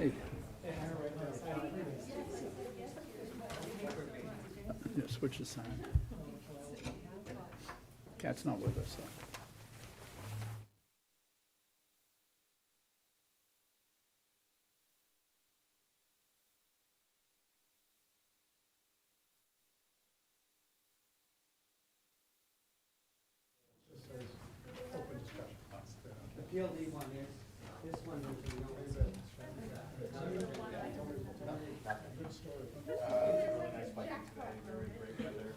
Hey. Yeah, switch the sign. Cat's not with us, though. The PLD one is, this one is, Really nice biking today, very great weather.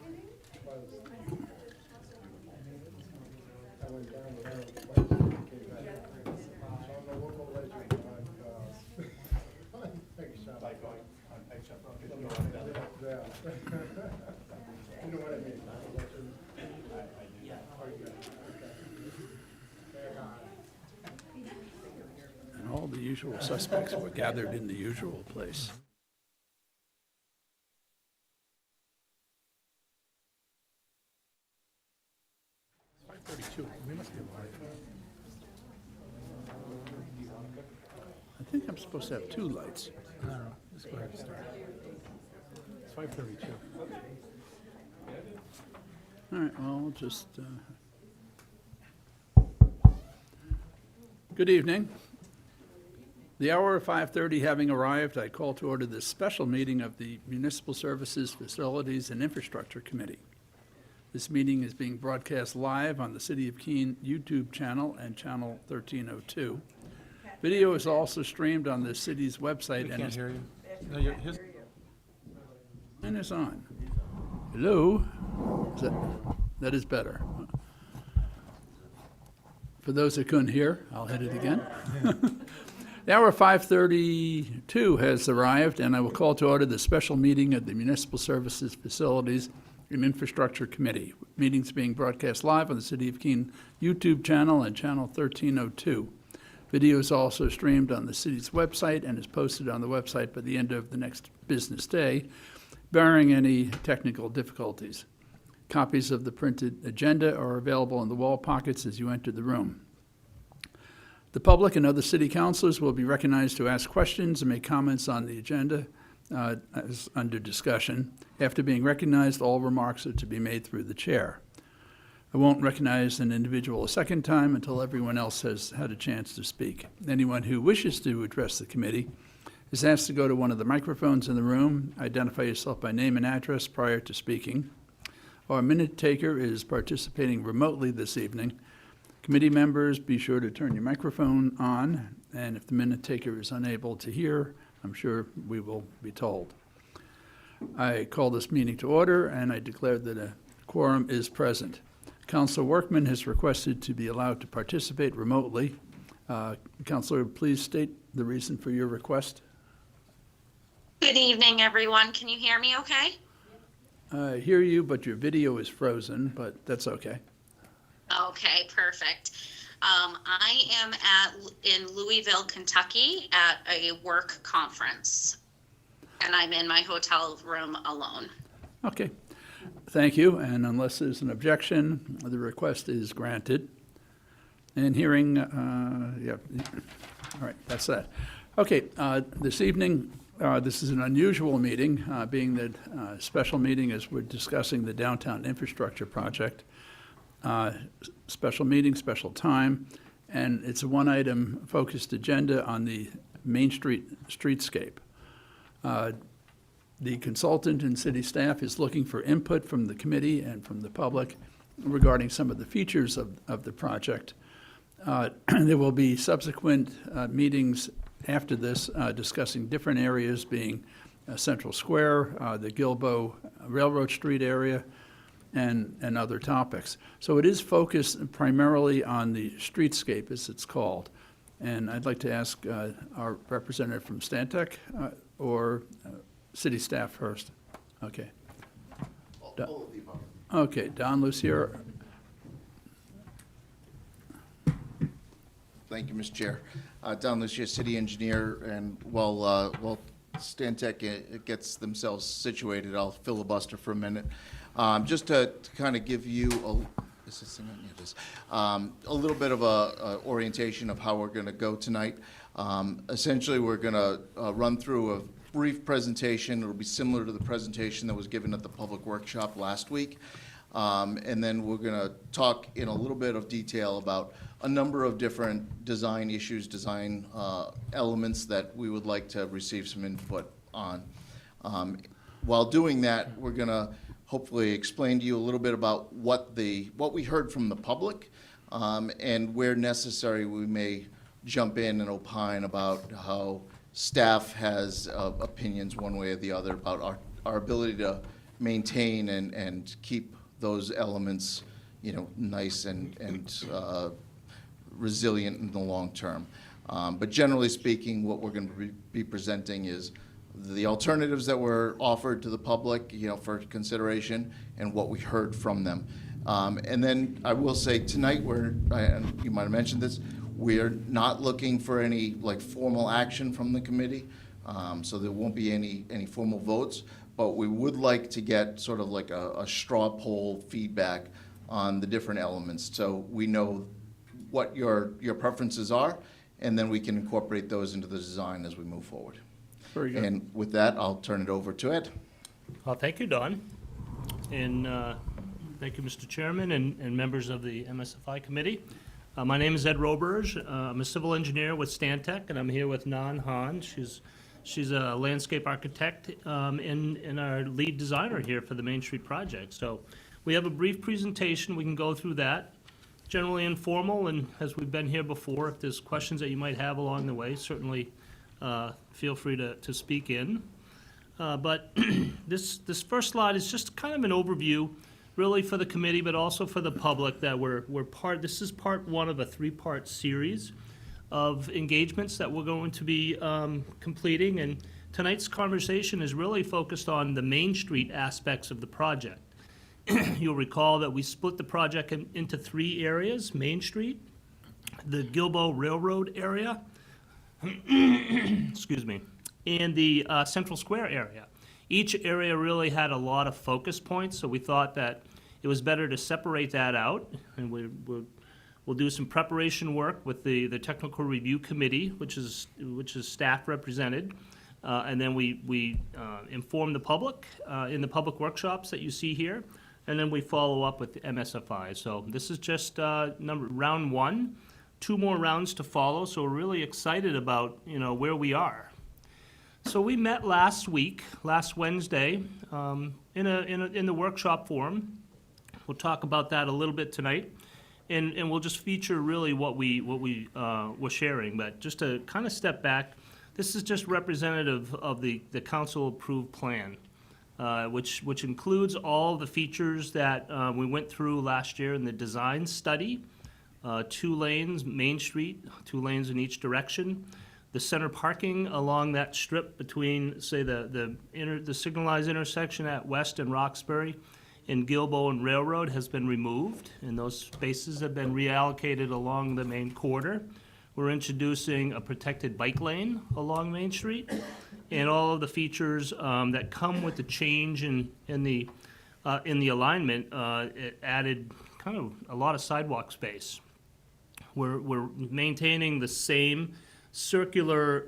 I went down the road, came back. So I'm a local legend on Big Shop. Like going on Peg Shop Road, you know what that is? Yeah. You know what I mean? Legend. I do. Oh, you got it. Okay. And all the usual suspects were gathered in the usual place. We must be live. I think I'm supposed to have two lights. I don't know. Let's go ahead and start. It's 5:32. All right, well, I'll just, Good evening. The hour of 5:30 having arrived, I call to order this special meeting of the Municipal Services, Facilities, and Infrastructure Committee. This meeting is being broadcast live on the City of Keene YouTube channel and channel 1302. Video is also streamed on the city's website We and can't is, hear you. No, his, and is on. Hello? That is better. For those that couldn't hear, I'll hit it again. The hour 5:32 has arrived, and I will call to order the special meeting of the Municipal Services, Facilities, and Infrastructure Committee. Meetings being broadcast live on the City of Keene YouTube channel and channel 1302. Video is also streamed on the city's website and is posted on the website by the end of the next business day, barring any technical difficulties. Copies of the printed agenda are available in the wall pockets as you enter the room. The public and other city councilors will be recognized to ask questions and make comments on the agenda as under discussion. After being recognized, all remarks are to be made through the chair. I won't recognize an individual a second time until everyone else has had a chance to speak. Anyone who wishes to address the committee is asked to go to one of the microphones in the room, identify yourself by name and address prior to speaking. Our minute taker is participating remotely this evening. Committee members, be sure to turn your microphone on, and if the minute taker is unable to hear, I'm sure we will be told. I call this meeting to order, and I declare that a quorum is present. Councilor Workman has requested to be allowed to participate remotely. Councilor, please state the reason for your request. Good evening, everyone. Can you hear me okay? I hear you, but your video is frozen, but that's okay. Okay, perfect. I am in Louisville, Kentucky at a work conference, and I'm in my hotel room alone. Okay, thank you, and unless there's an objection, the request is granted. And hearing, all right, that's that. Okay, this evening, this is an unusual meeting, being that special meeting as we're discussing the downtown infrastructure project. Special meeting, special time, and it's a one-item focused agenda on the Main Street streetscape. The consultant and city staff is looking for input from the committee and from the public regarding some of the features of the project. There will be subsequent meetings after this discussing different areas, being Central Square, the Gilboa Railroad Street area, and other topics. So it is focused primarily on the streetscape, as it's called. And I'd like to ask our representative from Stantec or city staff first. Okay. Okay, Don Lucier. Thank you, Mr. Chair. Don Lucia, city engineer, and while Stantec gets themselves situated, I'll filibuster for a minute. Just to kind of give you a little bit of a orientation of how we're going to go tonight. Essentially, we're going to run through a brief presentation. It'll be similar to the presentation that was given at the public workshop last week. And then we're going to talk in a little bit of detail about a number of different design issues, design elements that we would like to receive some input on. While doing that, we're going to hopefully explain to you a little bit about what we heard from the public, and where necessary, we may jump in and opine about how staff has opinions one way or the other about our ability to maintain and keep those elements, nice and resilient in the long term. But generally speaking, what we're going to be presenting is the alternatives that were offered to the public, for consideration, and what we heard from them. And then I will say tonight, and you might have mentioned this, we're not looking for any formal action from the committee, so there won't be any formal votes, but we would like to get sort of like a straw poll feedback on the different elements, so we know what your preferences are, and then we can incorporate those into the design as we move forward. Very good. And with that, I'll turn it over to Ed. Well, thank you, Don. And thank you, Mr. Chairman and members of the MSFI committee. My name is Ed Roberge. I'm a civil engineer with Stantec, and I'm here with Nan Han. She's a landscape architect and our lead designer here for the Main Street project. So we have a brief presentation. We can go through that. Generally informal, and as we've been here before, if there's questions that you might have along the way, certainly feel free to speak in. But this first slide is just kind of an overview, really for the committee, but also for the public, that this is part one of a three-part series of engagements that we're going to be completing. And tonight's conversation is really focused on the Main Street aspects of the project. You'll recall that we split the project into three areas: Main Street, the Gilboa Railroad area, excuse me, and the Central Square area. Each area really had a lot of focus points, so we thought that it was better to separate that out, and we'll do some preparation work with the technical review committee, which is staff represented, and then we inform the public in the public workshops that you see here, and then we follow up with the MSFI. So this is just round one. 2 more rounds to follow, so we're really excited about where we are. So we met last Wednesday, in the workshop forum. We'll talk about that a little bit tonight, and we'll just feature really what we were sharing. But just to kind of step back, this is just representative of the council-approved plan, which includes all the features that we went through last year in the design study. 2 lanes, Main Street, 2 lanes in each direction. The center parking along that strip between, say, the signalized intersection at West and Roxbury and Gilboa and Railroad has been removed, and those spaces have been reallocated along the main corridor. We're introducing a protected bike lane along Main Street, and all of the features that come with the change in the alignment. It added kind of a lot of sidewalk space. We're maintaining the same circular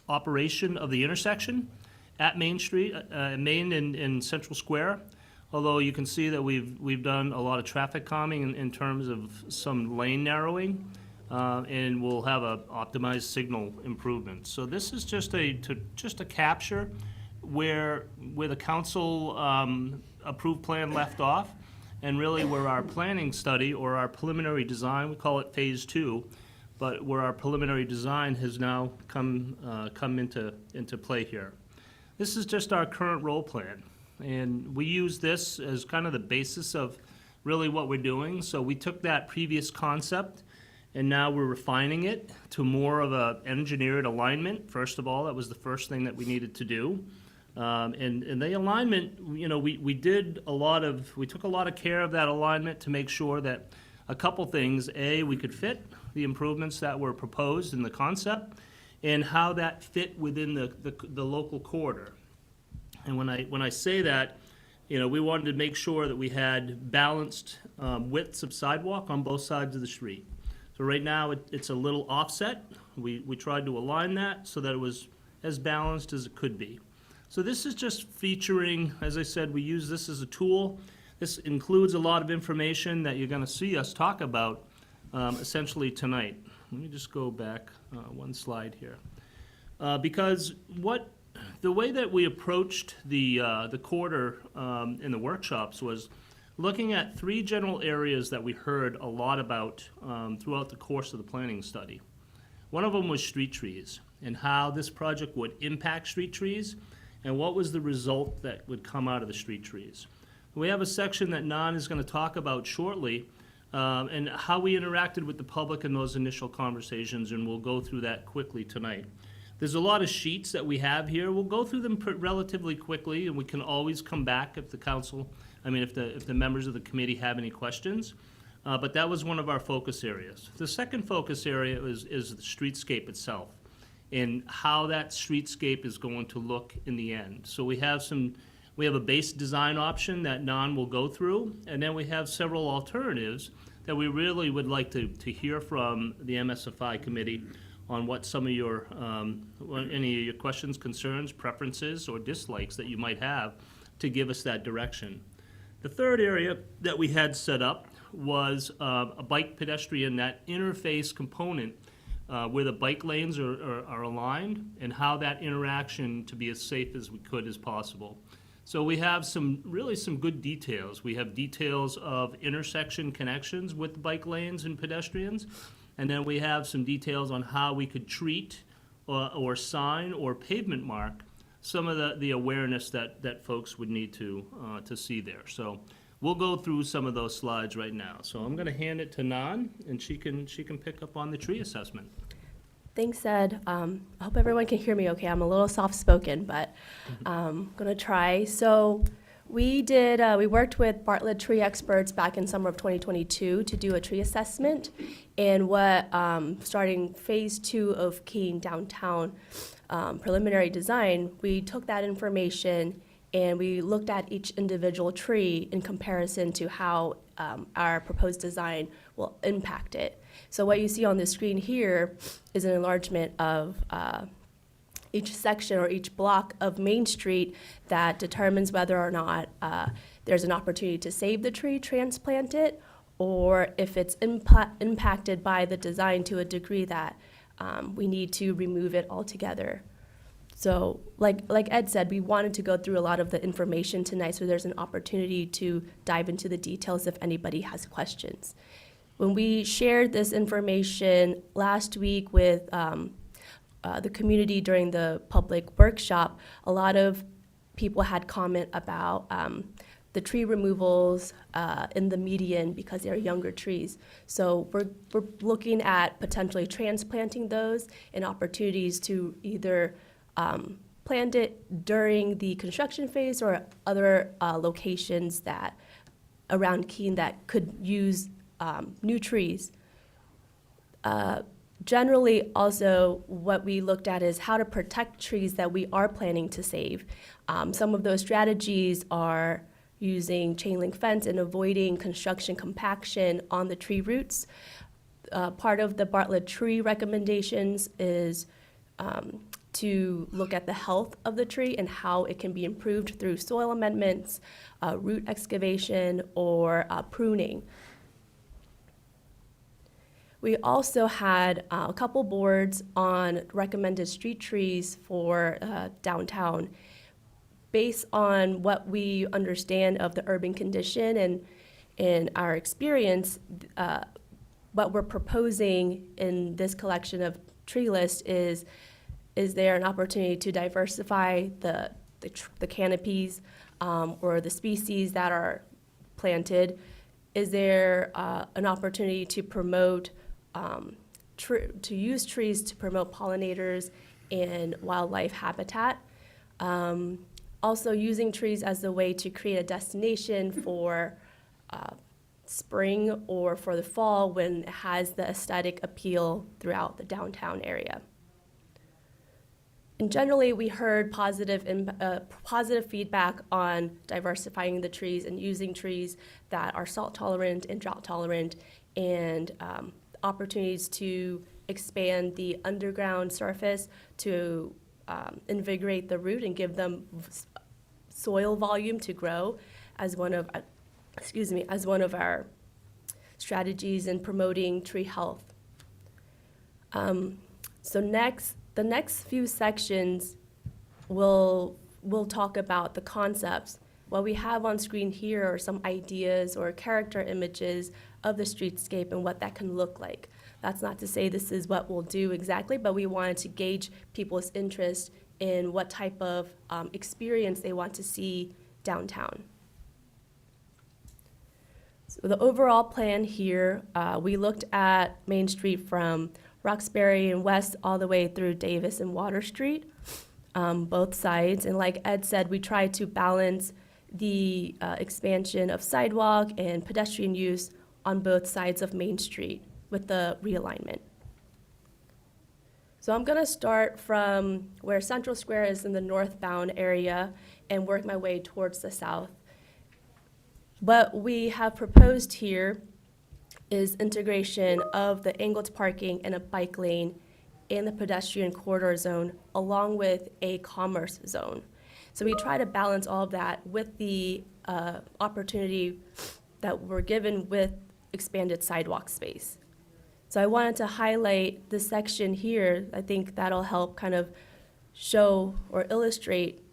operation of the intersection at Main Street, Main and Central Square, although you can see that we've done a lot of traffic calming in terms of some lane narrowing, and we'll have a optimized signal improvement. So this is just a capture where the council approved plan left off, and really where our planning study or our preliminary design, we call it phase 2, but where our preliminary design has now come into play here. This is just our current role plan, and we use this as kind of the basis of really what we're doing. So we took that previous concept, and now we're refining it to more of a engineered alignment. First of all, that was the first thing that we needed to do. And the alignment, we took a lot of care of that alignment to make sure that a couple things: A, we could fit the improvements that were proposed in the concept, and how that fit within the local corridor. And when I say that, we wanted to make sure that we had balanced widths of sidewalk on both sides of the street. So right now, it's a little offset. We tried to align that so that it was as balanced as it could be. So this is just featuring, as I said, we use this as a tool. This includes a lot of information that you're gonna see us talk about essentially tonight. Let me just go back one slide here. Because the way that we approached the quarter in the workshops was looking at 3 general areas that we heard a lot about throughout the course of the planning study. One of them was street trees and how this project would impact street trees and what was the result that would come out of the street trees. We have a section that Nan is going to talk about shortly and how we interacted with the public in those initial conversations, and we'll go through that quickly tonight. There's a lot of sheets that we have here. We'll go through them relatively quickly, and we can always come back if the council, if the members of the committee have any questions. But that was one of our focus areas. The second focus area is the streetscape itself and how that streetscape is going to look in the end. So we have a base design option that Nan will go through, and then we have several alternatives that we really would like to hear from the MSFI committee on what some of your, any of your questions, concerns, preferences, or dislikes that you might have to give us that direction. The third area that we had set up was a bike pedestrian, that interface component where the bike lanes are aligned, and how that interaction to be as safe as we could as possible. So we have some good details. We have details of intersection connections with bike lanes and pedestrians, and then we have some details on how we could treat or sign or pavement mark some of the awareness that folks would need to see there. So we'll go through some of those slides right now. So I'm going to hand it to Nan, and she can pick up on the tree assessment. Thanks, Ed. I hope everyone can hear me okay. I'm a little soft-spoken, but I'm going to try. So we worked with Bartlett tree experts back in summer of 2022 to do a tree assessment. And starting phase 2 of Keene downtown preliminary design, we took that information and we looked at each individual tree in comparison to how our proposed design will impact it. So what you see on the screen here is an enlargement of each section or each block of Main Street that determines whether or not there's an opportunity to save the tree, transplant it, or if it's impacted by the design to a degree that we need to remove it altogether. So like Ed said, we wanted to go through a lot of the information tonight so there's an opportunity to dive into the details if anybody has questions. When we shared this information last week with the community during the public workshop, a lot of people had comment about the tree removals in the median because they're younger trees. So we're looking at potentially transplanting those and opportunities to either plant it during the construction phase or other locations that around Keene that could use new trees. Generally, also, what we looked at is how to protect trees that we are planning to save. Some of those strategies are using chain link fence and avoiding construction compaction on the tree roots. Part of the Bartlett tree recommendations is to look at the health of the tree and how it can be improved through soil amendments, root excavation, or pruning. We also had a couple boards on recommended street trees for downtown. Based on what we understand of the urban condition and in our experience, what we're proposing in this collection of tree list is there an opportunity to diversify the canopies or the species that are planted? Is there an opportunity to promote to use trees to promote pollinators and wildlife habitat? Also using trees as a way to create a destination for spring or for the fall when it has the aesthetic appeal throughout the downtown area. And generally, we heard positive feedback on diversifying the trees and using trees that are salt tolerant and drought tolerant, and opportunities to expand the underground surface to invigorate the root and give them soil volume to grow as one of, as one of our strategies in promoting tree health. So the next few sections will talk about the concepts. What we have on screen here are some ideas or character images of the streetscape and what that can look like. That's not to say this is what we'll do exactly, but we wanted to gauge people's interest in what type of experience they want to see downtown. So the overall plan here, we looked at Main Street from Roxbury and West all the way through Davis and Water Street, both sides. And like Ed said, we tried to balance the expansion of sidewalk and pedestrian use on both sides of Main Street with the realignment. So I'm gonna start from where Central Square is in the northbound area and work my way towards the south. What we have proposed here is integration of the angled parking and a bike lane in the pedestrian corridor zone along with a commerce zone. So we try to balance all of that with the opportunity that we're given with expanded sidewalk space. So I wanted to highlight this section here. I think that'll help kind of show or illustrate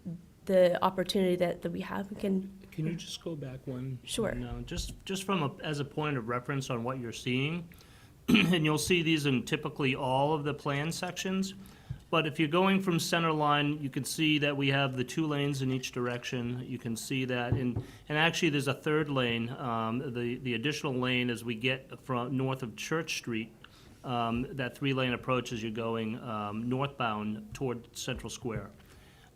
the opportunity that we have. We can. Can you just go back one? Sure. No, just from as a point of reference on what you're seeing, and you'll see these in typically all of the plan sections. But if you're going from center line, you can see that we have the 2 lanes in each direction. You can see that, and actually there's a 3rd lane, the additional lane as we get from north of Church Street. That 3-lane approach as you're going northbound toward Central Square.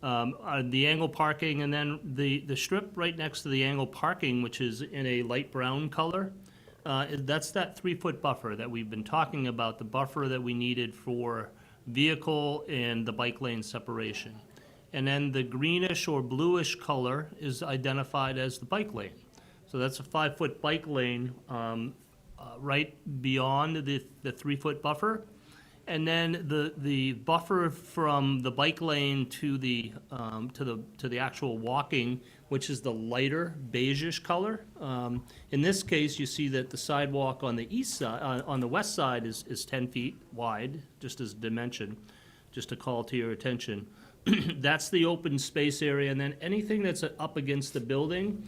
The angle parking, and then the strip right next to the angle parking, which is in a light brown color, that's that 3-foot buffer that we've been talking about, the buffer that we needed for vehicle and the bike lane separation. And then the greenish or bluish color is identified as the bike lane. So that's a 5-foot bike lane right beyond the 3-foot buffer. And then the buffer from the bike lane to the actual walking, which is the lighter beigeish color. In this case, you see that the sidewalk on the east side, on the west side is 10 feet wide, just as dimension, just to call to your attention. That's the open space area, and then anything that's up against the building,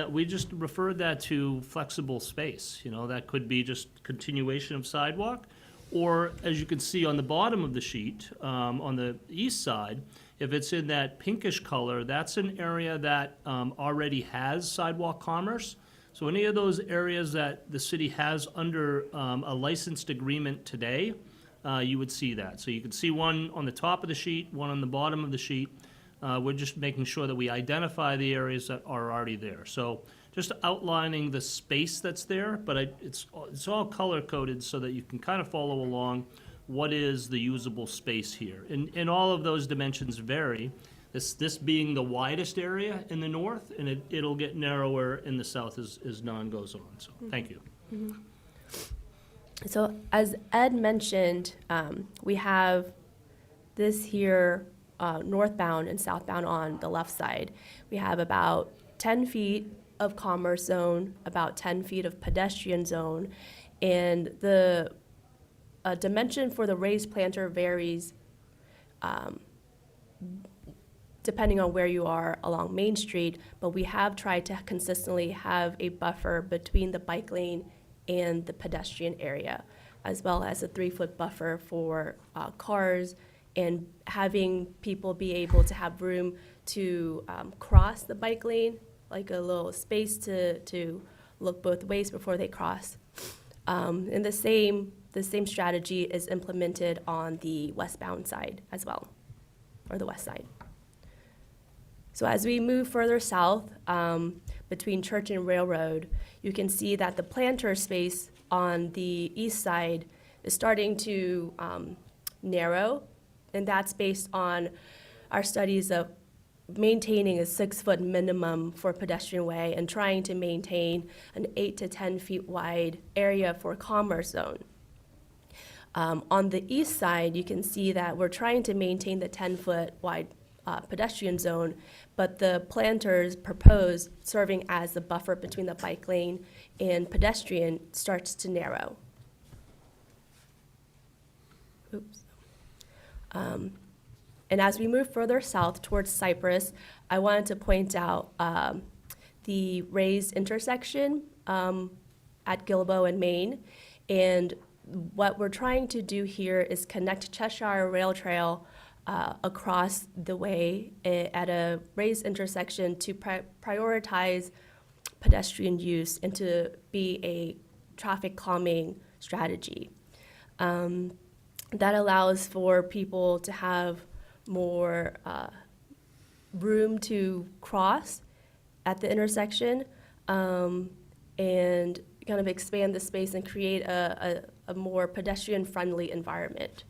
we just referred that to flexible space. You know, that could be just continuation of sidewalk. Or, as you can see on the bottom of the sheet, on the east side, if it's in that pinkish color, that's an area that already has sidewalk commerce. So any of those areas that the city has under a licensed agreement today, you would see that. So you can see one on the top of the sheet, one on the bottom of the sheet. We're just making sure that we identify the areas that are already there. So just outlining the space that's there, but it's all color-coded so that you can kind of follow along what is the usable space here. And all of those dimensions vary, this being the widest area in the north, and it'll get narrower in the south as Nan goes on. So thank you. Mm-hmm. So as Ed mentioned, we have this here northbound and southbound on the left side. We have about 10 feet of commerce zone, about 10 feet of pedestrian zone, and the dimension for the raised planter varies depending on where you are along Main Street, but we have tried to consistently have a buffer between the bike lane and the pedestrian area, as well as a 3-foot buffer for cars, and having people be able to have room to cross the bike lane, like a little space to look both ways before they cross. And the same strategy is implemented on the westbound side as well, or the west side. So as we move further south, between Church and Railroad, you can see that the planter space on the east side is starting to narrow, and that's based on our studies of maintaining a 6-foot minimum for pedestrian way and trying to maintain an 8 to 10 feet wide area for commerce zone. On the east side, you can see that we're trying to maintain the 10-foot wide pedestrian zone, but the planters propose serving as the buffer between the bike lane and pedestrian starts to narrow. Oops. And as we move further south towards Cypress, I wanted to point out the raised intersection at Gilboa and Maine. And what we're trying to do here is connect Cheshire Rail Trail across the way at a raised intersection to prioritize pedestrian use and to be a traffic calming strategy. That allows for people to have more room to cross at the intersection and kind of expand the space and create a more pedestrian-friendly environment.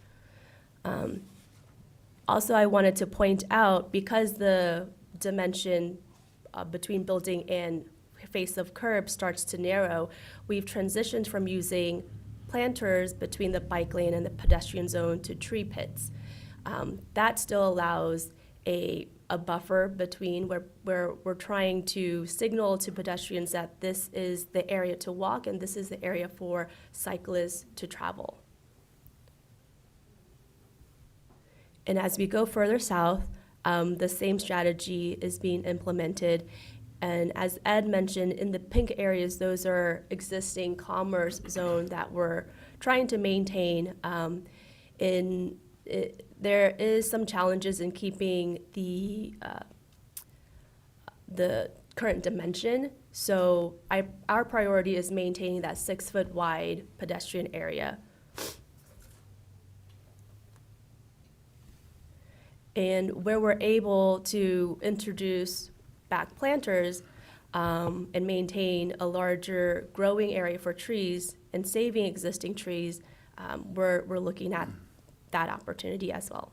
Also, I wanted to point out, because the dimension between building and face of curb starts to narrow, we've transitioned from using planters between the bike lane and the pedestrian zone to tree pits. That still allows a buffer between where we're trying to signal to pedestrians that this is the area to walk and this is the area for cyclists to travel. And as we go further south, the same strategy is being implemented. And as Ed mentioned, in the pink areas, those are existing commerce zone that we're trying to maintain. There is some challenges in keeping the current dimension. So our priority is maintaining that 6-foot wide pedestrian area. And where we're able to introduce back planters and maintain a larger growing area for trees and saving existing trees, we're looking at that opportunity as well.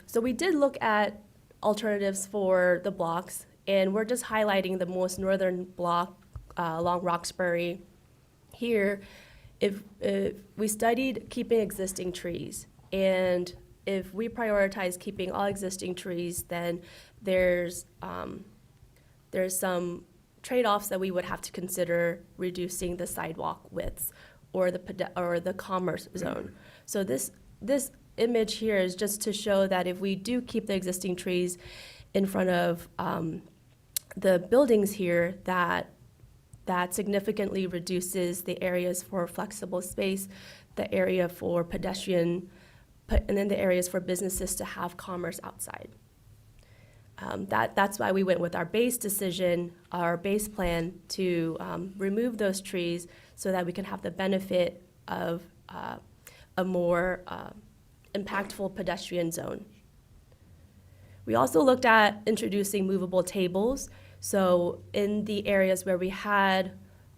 So we did look at alternatives for the blocks, and we're just highlighting the most northern block along Roxbury. Here, if we studied keeping existing trees, and if we prioritize keeping all existing trees, then there's some trade-offs that we would have to consider reducing the sidewalk widths or the commerce zone. So this image here is just to show that if we do keep the existing trees in front of the buildings here, that significantly reduces the areas for flexible space, the area for pedestrian, and then the areas for businesses to have commerce outside. That's why we went with our base decision, our base plan to remove those trees so that we can have the benefit of a more impactful pedestrian zone. We also looked at introducing movable tables. So in the areas where we had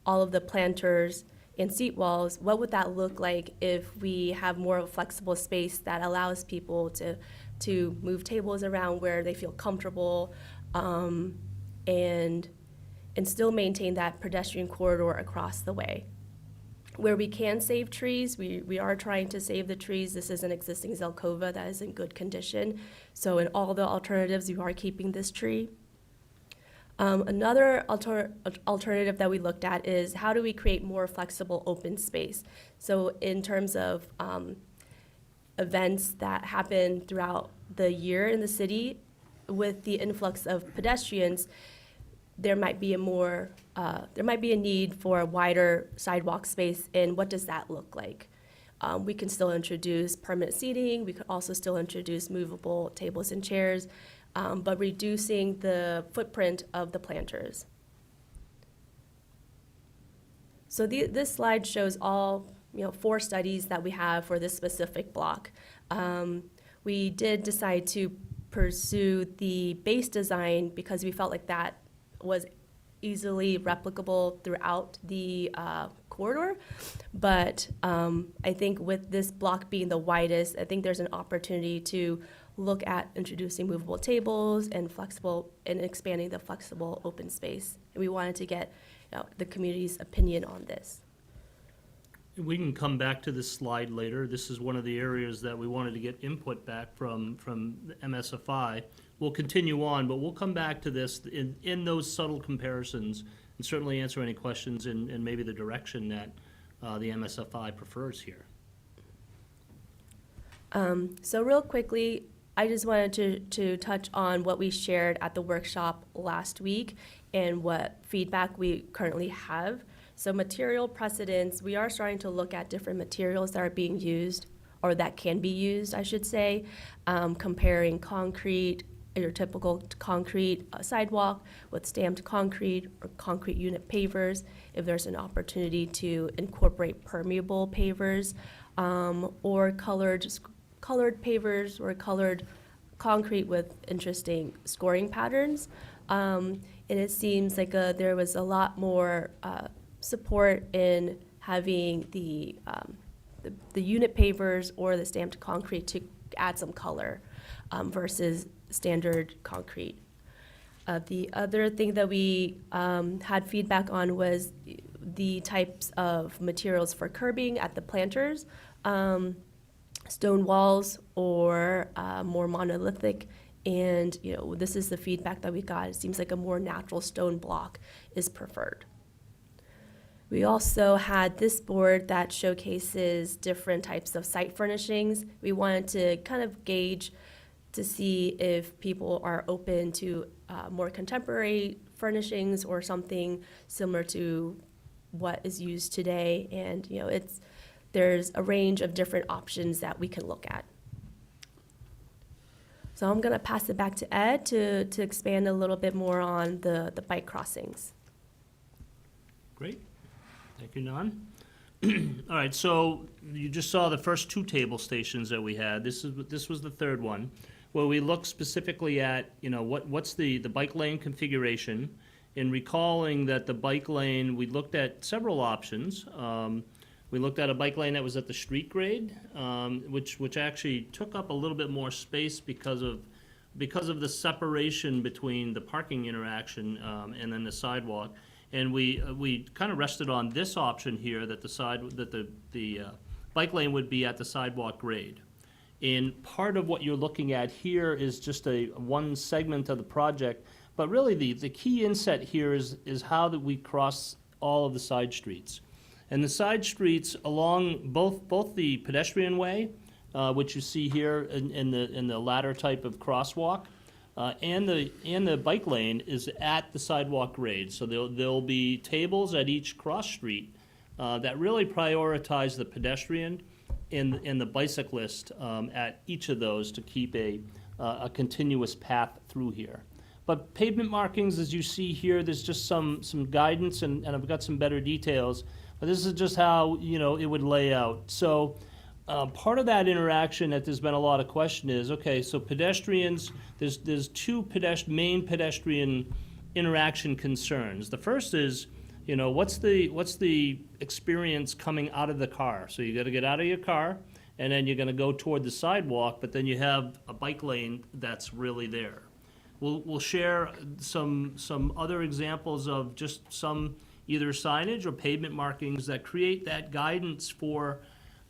all of the planters and seat walls, what would that look like if we have more of a flexible space that allows people to move tables around where they feel comfortable and still maintain that pedestrian corridor across the way. Where we can save trees, we are trying to save the trees. This is an existing Zelkova that is in good condition. So in all the alternatives, we are keeping this tree. Another alternative that we looked at is how do we create more flexible open space? So in terms of events that happen throughout the year in the city, with the influx of pedestrians, there might be a need for a wider sidewalk space, and what does that look like? We can still introduce permanent seating. We could also still introduce movable tables and chairs, but reducing the footprint of the planters. So this slide shows all 4 studies that we have for this specific block. We did decide to pursue the base design because we felt like that was easily replicable throughout the corridor. But I think with this block being the widest, I think there's an opportunity to look at introducing movable tables and expanding the flexible open space. And we wanted to get the community's opinion on this. We can come back to this slide later. This is one of the areas that we wanted to get input back from the MSFI. We'll continue on, but we'll come back to this in those subtle comparisons and certainly answer any questions in maybe the direction that the MSFI prefers here. So real quickly, I just wanted to touch on what we shared at the workshop last week and what feedback we currently have. So material precedents, we are starting to look at different materials that are being used, or that can be used, I should say, comparing concrete, your typical concrete sidewalk with stamped concrete or concrete unit pavers, if there's an opportunity to incorporate permeable pavers, or colored pavers or colored concrete with interesting scoring patterns. And it seems like there was a lot more support in having the unit pavers or the stamped concrete to add some color versus standard concrete. The other thing that we had feedback on was the types of materials for curbing at the planters, stone walls or more monolithic. And this is the feedback that we got. It seems like a more natural stone block is preferred. We also had this board that showcases different types of site furnishings. We wanted to kind of gauge to see if people are open to more contemporary furnishings or something similar to what is used today. And there's a range of different options that we can look at. So I'm gonna pass it back to Ed to expand a little bit more on the bike crossings. Great. Thank you, Nan. All right, so you just saw the first two table stations that we had. This was the third one, where we looked specifically at, what's the bike lane configuration. In recalling that the bike lane, we looked at several options. We looked at a bike lane that was at the street grade, which actually took up a little bit more space because of the separation between the parking interaction and then the sidewalk. And we kind of rested on this option here, that the bike lane would be at the sidewalk grade. And part of what you're looking at here is just one segment of the project, but really the key inset here is how that we cross all of the side streets. And the side streets along both the pedestrian way, which you see here in the latter type of crosswalk, and the bike lane is at the sidewalk grade. So there'll be tables at each cross street that really prioritize the pedestrian and the bicyclist at each of those to keep a continuous path through here. But pavement markings, as you see here, there's just some guidance, and I've got some better details. But this is just how it would lay out. So part of that interaction that there's been a lot of question is, okay, so pedestrians, there's two main pedestrian interaction concerns. The first is, what's the experience coming out of the car? So you got to get out of your car, and then you're going to go toward the sidewalk, but then you have a bike lane that's really there. We'll share some other examples of just some either signage or pavement markings that create that guidance for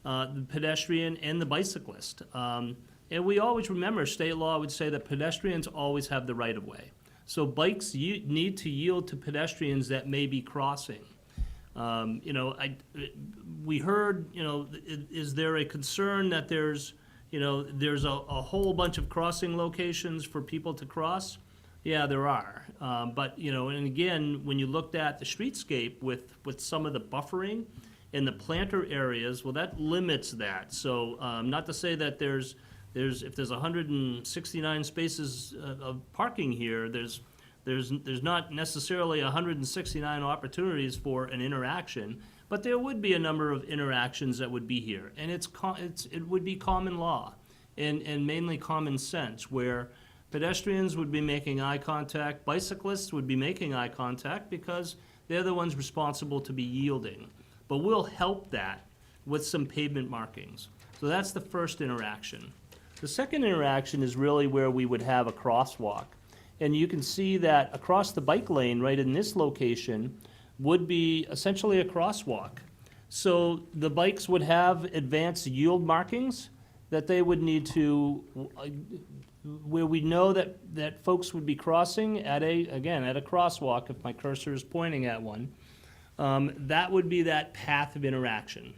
the pedestrian and the bicyclist. And we always remember, state law would say that pedestrians always have the right of way. So bikes need to yield to pedestrians that may be crossing. We heard, is there a concern that there's a whole bunch of crossing locations for people to cross? Yeah, there are. But, and again, when you looked at the streetscape with some of the buffering in the planter areas, well, that limits that. So not to say that if there's 169 spaces of parking here, there's not necessarily 169 opportunities for an interaction, but there would be a number of interactions that would be here. And it would be common law and mainly common sense, where pedestrians would be making eye contact, bicyclists would be making eye contact because they're the ones responsible to be yielding. but we'll help that with some pavement markings. So that's the first interaction. The second interaction is really where we would have a crosswalk. And you can see that across the bike lane, right in this location, would be essentially a crosswalk. So the bikes would have advanced yield markings that they would need to, where we know that folks would be crossing at a crosswalk, if my cursor is pointing at one, that would be that path of interaction.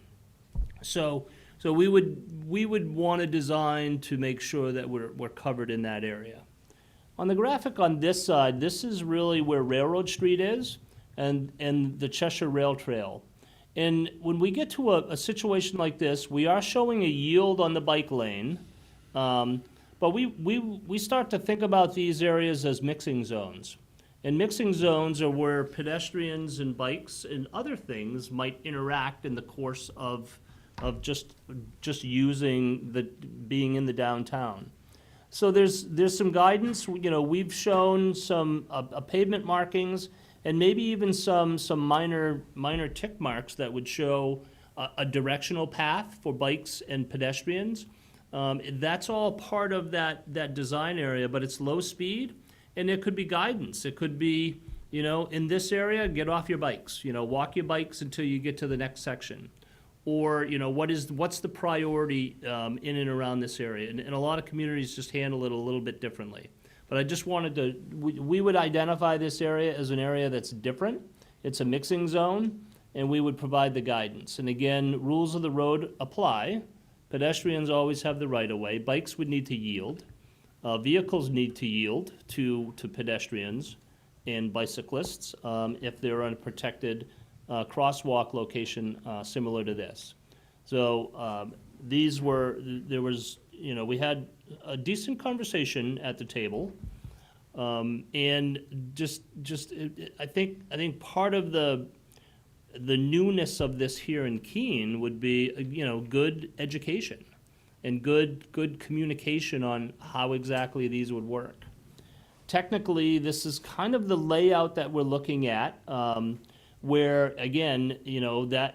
So we would want to design to make sure that we're covered in that area. On the graphic on this side, this is really where Railroad Street is and the Cheshire Rail Trail. And when we get to a situation like this, we are showing a yield on the bike lane, but we start to think about these areas as mixing zones. And mixing zones are where pedestrians and bikes and other things might interact in the course of just being in the downtown. So there's some guidance. We've shown some pavement markings and maybe even some minor tick marks that would show a directional path for bikes and pedestrians. That's all part of that design area, but it's low speed, and it could be guidance. It could be, in this area, get off your bikes. Walk your bikes until you get to the next section. Or, what's the priority in and around this area? And a lot of communities just handle it a little bit differently. But I just wanted to, we would identify this area as an area that's different. It's a mixing zone, and we would provide the guidance. And again, rules of the road apply. Pedestrians always have the right-of-way. Bikes would need to yield. Vehicles need to yield to pedestrians and bicyclists if they're on a protected crosswalk location similar to this. So we had a decent conversation at the table, and I think part of the newness of this here in Keene would be good education and good communication on how exactly these would work. Technically, this is kind of the layout that we're looking at. Where, again,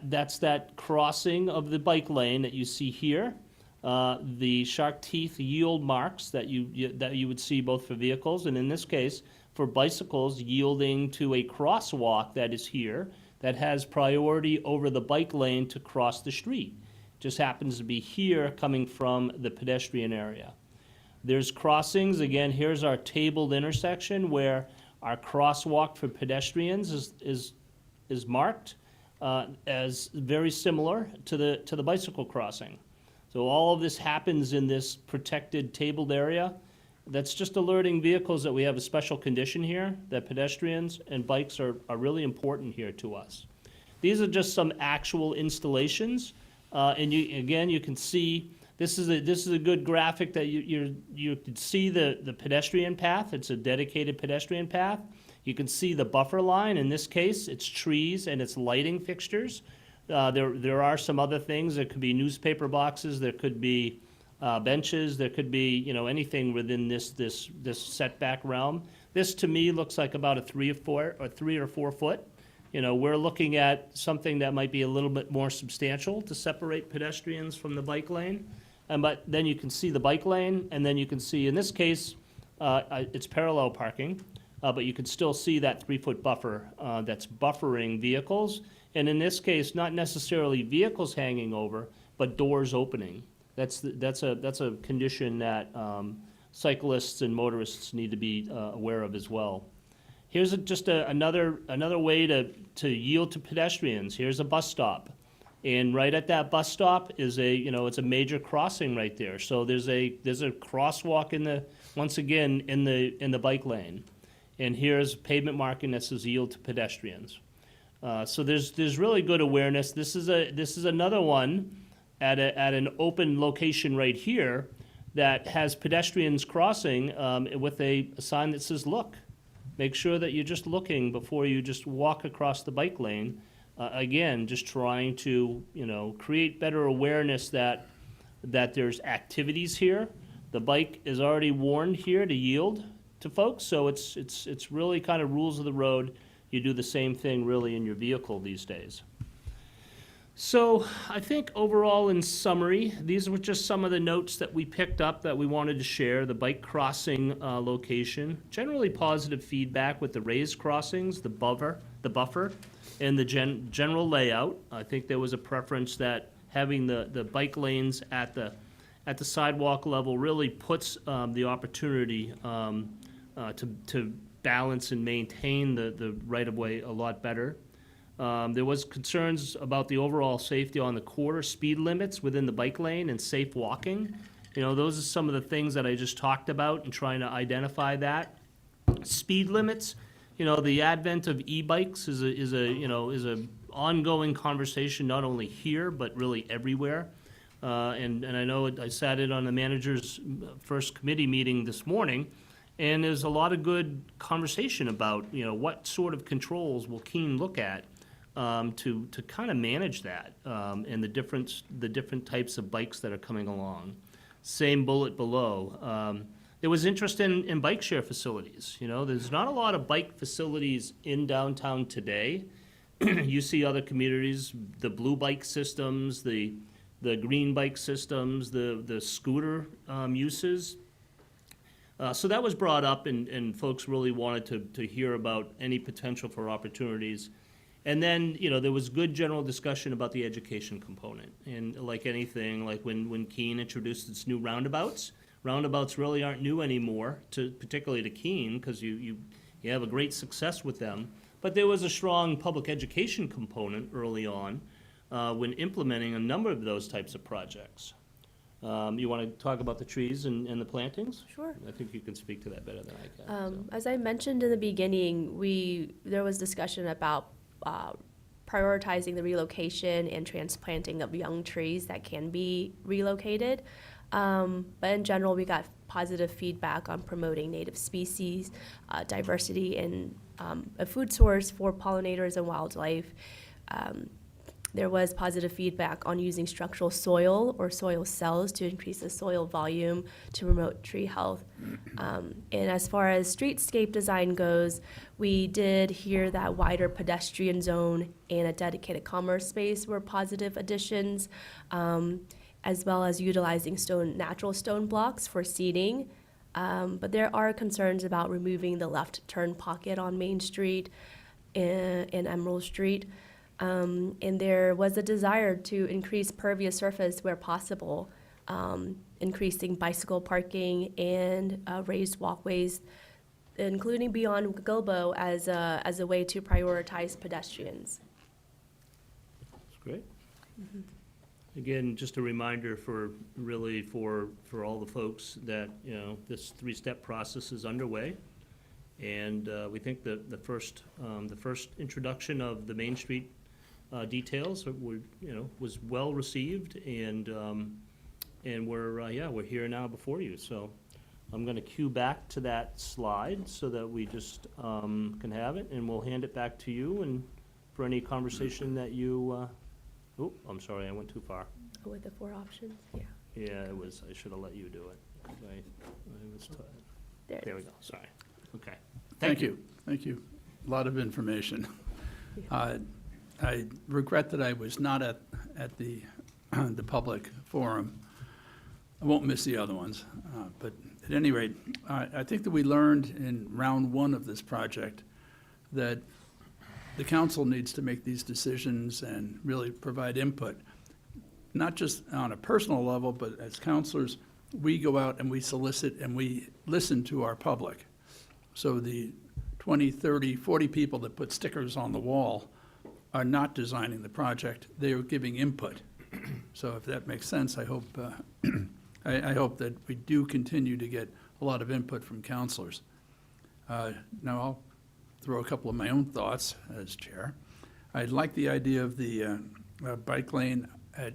that's that crossing of the bike lane that you see here, the shark teeth yield marks that you would see both for vehicles, and in this case, for bicycles, yielding to a crosswalk that is here, that has priority over the bike lane to cross the street. Just happens to be here, coming from the pedestrian area. There's crossings, again, here's our tabled intersection, where our crosswalk for pedestrians is marked as very similar to the bicycle crossing. So all of this happens in this protected tabled area. That's just alerting vehicles that we have a special condition here, that pedestrians and bikes are really important here to us. These are just some actual installations, and you can see this is a good graphic that you can see the pedestrian path. It's a dedicated pedestrian path. You can see the buffer line. In this case, it's trees and it's lighting fixtures. There are some other things. There could be newspaper boxes. There could be benches. There could be anything within this setback realm. This to me looks like about a 3 or 4 foot. We're looking at something that might be a little bit more substantial to separate pedestrians from the bike lane. But then you can see the bike lane, and then you can see in this case it's parallel parking. But you can still see that 3-foot buffer that's buffering vehicles. And in this case, not necessarily vehicles hanging over, but doors opening. That's a condition that cyclists and motorists need to be aware of as well. Here's another way to yield to pedestrians. Here's a bus stop. And right at that bus stop is it's a major crossing right there. So there's a crosswalk once again in the bike lane. And here's pavement marking that says yield to pedestrians. So there's really good awareness. This is another one at an open location right here that has pedestrians crossing with a sign that says look. Make sure that you're just looking before you just walk across the bike lane. Again, just trying to create better awareness that there's activities here. The bike is already warned here to yield to folks, so it's really kind of rules of the road. You do the same thing really in your vehicle these days. So I think overall, in summary, these were just some of the notes that we picked up that we wanted to share. The bike crossing location, generally positive feedback with the raised crossings, the buffer, and the general layout. I think there was a preference that having the bike lanes at the sidewalk level really puts the opportunity to balance and maintain the right-of-way a lot better. There was concerns about the overall safety on the quarter, speed limits within the bike lane and safe walking. You know, those are some of the things that I just talked about and trying to identify that. Speed limits, you know, the advent of e-bikes is a ongoing conversation, not only here, but really everywhere. And I know I sat in on the manager's first committee meeting this morning, and there's a lot of good conversation about, you know, what sort of controls will Keene look at to kind of manage that, and the different types of bikes that are coming along. Same bullet below. There was interest in bike share facilities. You know, there's not a lot of bike facilities in downtown today. You see other communities, the blue bike systems, the green bike systems, the scooter uses. So that was brought up, and folks really wanted to hear about any potential for opportunities. And then, you know, there was good general discussion about the education component. And like anything, like when Keene introduced its new roundabouts really aren't new anymore, particularly to Keene, because you have a great success with them. But there was a strong public education component early on when implementing a number of those types of projects. You want to talk about the trees and the plantings? Sure. I think you can speak to that better than I can. As I mentioned in the beginning, there was discussion about prioritizing the relocation and transplanting of young trees that can be relocated. But in general, we got positive feedback on promoting native species, diversity, and a food source for pollinators and wildlife. There was positive feedback on using structural soil or soil cells to increase the soil volume to promote tree health. And as far as streetscape design goes, we did hear that wider pedestrian zone and a dedicated commerce space were positive additions, as well as utilizing natural stone blocks for seating. But there are concerns about removing the left turn pocket on Main Street and Emerald Street. And there was a desire to increase pervious surface where possible, increasing bicycle parking and raised walkways, including beyond Gilbo as a way to prioritize pedestrians. That's great. Again, just a reminder for all the folks that, you know, this three-step process is underway. And we think that the first introduction of the Main Street details was well received, and we're here now before you. So I'm going to cue back to that slide so that we just can have it, and we'll hand it back to you and for any conversation that you. Oh, I'm sorry, I went too far. With the 4 options, yeah. Yeah, it was. I should have let you do it. 'Cause I was. There we go. Sorry. Okay. Thank you. Thank you. A lot of information. I regret that I was not at the public forum. I won't miss the other ones, but at any rate, I think that we learned in round 1 of this project that the council needs to make these decisions and really provide input, not just on a personal level, but as counselors, we go out and we solicit and we listen to our public. So the 20, 30, 40 people that put stickers on the wall are not designing the project, they are giving input. So if that makes sense, I hope I hope that we do continue to get a lot of input from counselors. Now I'll throw a couple of my own thoughts as chair. I like the idea of the bike lane at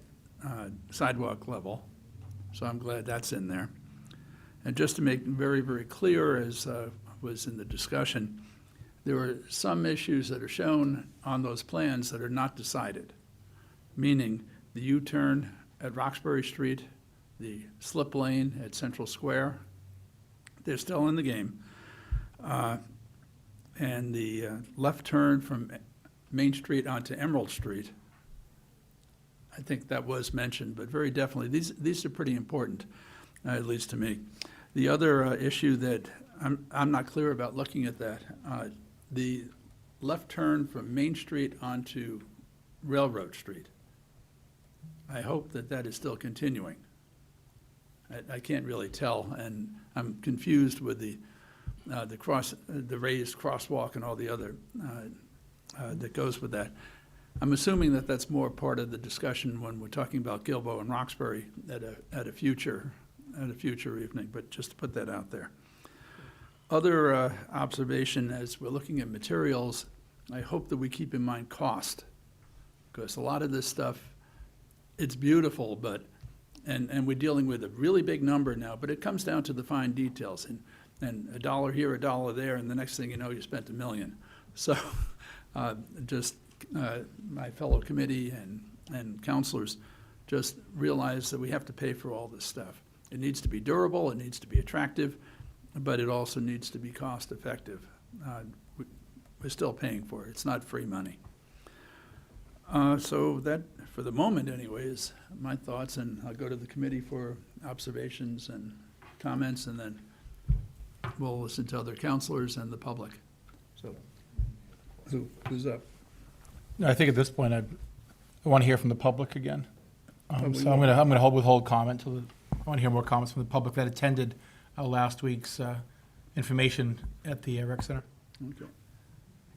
sidewalk level, so I'm glad that's in there. And just to make very, very clear, as was in the discussion, there are some issues that are shown on those plans that are not decided, meaning the U-turn at Roxbury Street, the slip lane at Central Square, they're still in the game. And the left turn from Main Street onto Emerald Street, I think that was mentioned, but very definitely, these are pretty important, at least to me. The other issue that I'm not clear about looking at that, the left turn from Main Street onto Railroad Street. I hope that that is still continuing. I can't really tell, and I'm confused with the raised crosswalk and all the other that goes with that. I'm assuming that that's more part of the discussion when we're talking about Gilbo and Roxbury at a future evening, but just to put that out there. Other observation, as we're looking at materials, I hope that we keep in mind cost, because a lot of this stuff, it's beautiful, but, and we're dealing with a really big number now, but it comes down to the fine details, and a dollar here, a dollar there, and the next thing you know, you spent $1 million. So my fellow committee and counselors just realize that we have to pay for all this stuff. It needs to be durable, it needs to be attractive, but it also needs to be cost effective. We're still paying for it. It's not free money. So that, for the moment anyway, is my thoughts, and I'll go to the committee for observations and comments, and then we'll listen to other counselors and the public. So, who's up? I think at this point, I want to hear from the public again. we So I'm going to withhold comment till I want to hear more comments from the public that attended last week's information at the rec center. Okay.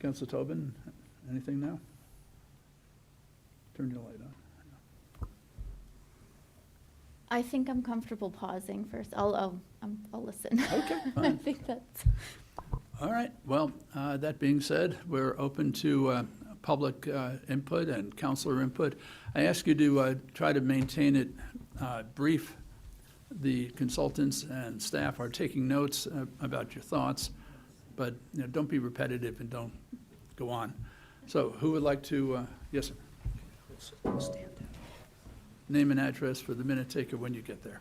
Councilor Tobin, anything now? Turn your light on. I think I'm comfortable pausing first. I'll listen. Okay, I fine. think that's. All right, well, that being said, we're open to public input and counselor input. I ask you to try to maintain it brief. The consultants and staff are taking notes about your thoughts, but don't be repetitive and don't go on. So who would like to, yes, sir? Stand down. Name and address for the minute taker when you get there.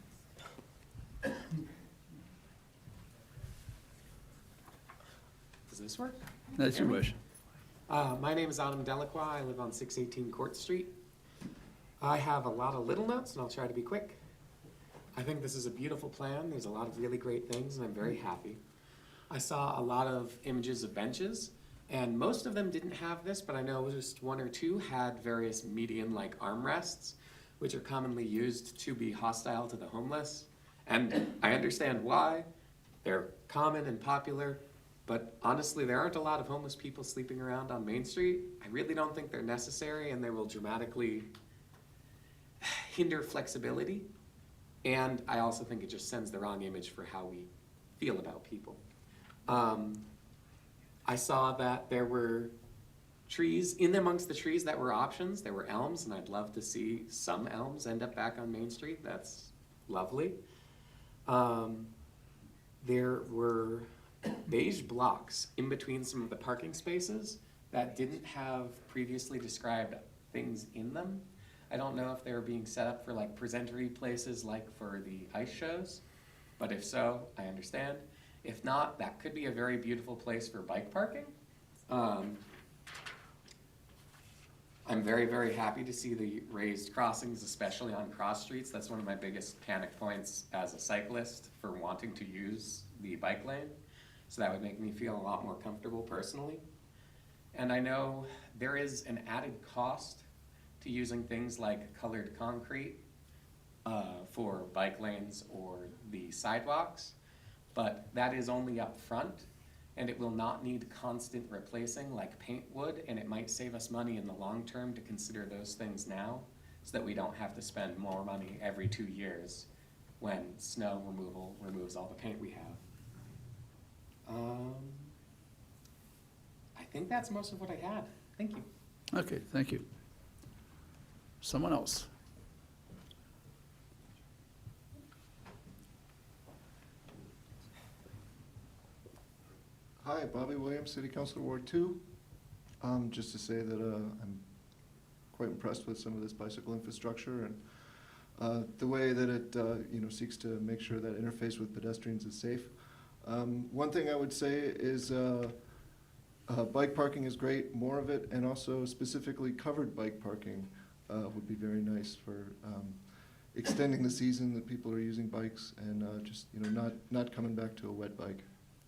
Does this work? As you wish. My name is Adam Delacroix. I live on 618 Court Street. I have a lot of little notes, and I'll try to be quick. I think this is a beautiful plan. There's a lot of really great things, and I'm very happy. I saw a lot of images of benches, and most of them didn't have this, but I know just one or two had various median-like armrests, which are commonly used to be hostile to the homeless. And I understand why. They're common and popular, but honestly, there aren't a lot of homeless people sleeping around on Main Street. I really don't think they're necessary, and they will dramatically hinder flexibility. And I also think it just sends the wrong image for how we feel about people. I saw that there were trees, in amongst the trees that were options, there were elms, and I'd love to see some elms end up back on Main Street. That's lovely. There were beige blocks in between some of the parking spaces that didn't have previously described things in them. I don't know if they were being set up for like presentery places like for the ice shows, but if so, I understand. If not, that could be a very beautiful place for bike parking. I'm very, very happy to see the raised crossings, especially on cross streets. That's one of my biggest panic points as a cyclist for wanting to use the bike lane. So that would make me feel a lot more comfortable personally. And I know there is an added cost to using things like colored concrete for bike lanes or the sidewalks, but that is only up front, and it will not need constant replacing like paint would, and it might save us money in the long term to consider those things now so that we don't have to spend more money every 2 years when snow removal removes all the paint we have. I think that's most of what I had. Thank you. Okay, thank you. Someone else? Hi, Bobby Williams, City Councilor Ward 2. Just to say that I'm quite impressed with some of this bicycle infrastructure and the way that it seeks to make sure that interface with pedestrians is safe. One thing I would say is bike parking is great, more of it, and also specifically covered bike parking. would be very nice for extending the season that people are using bikes and just, not coming back to a wet bike.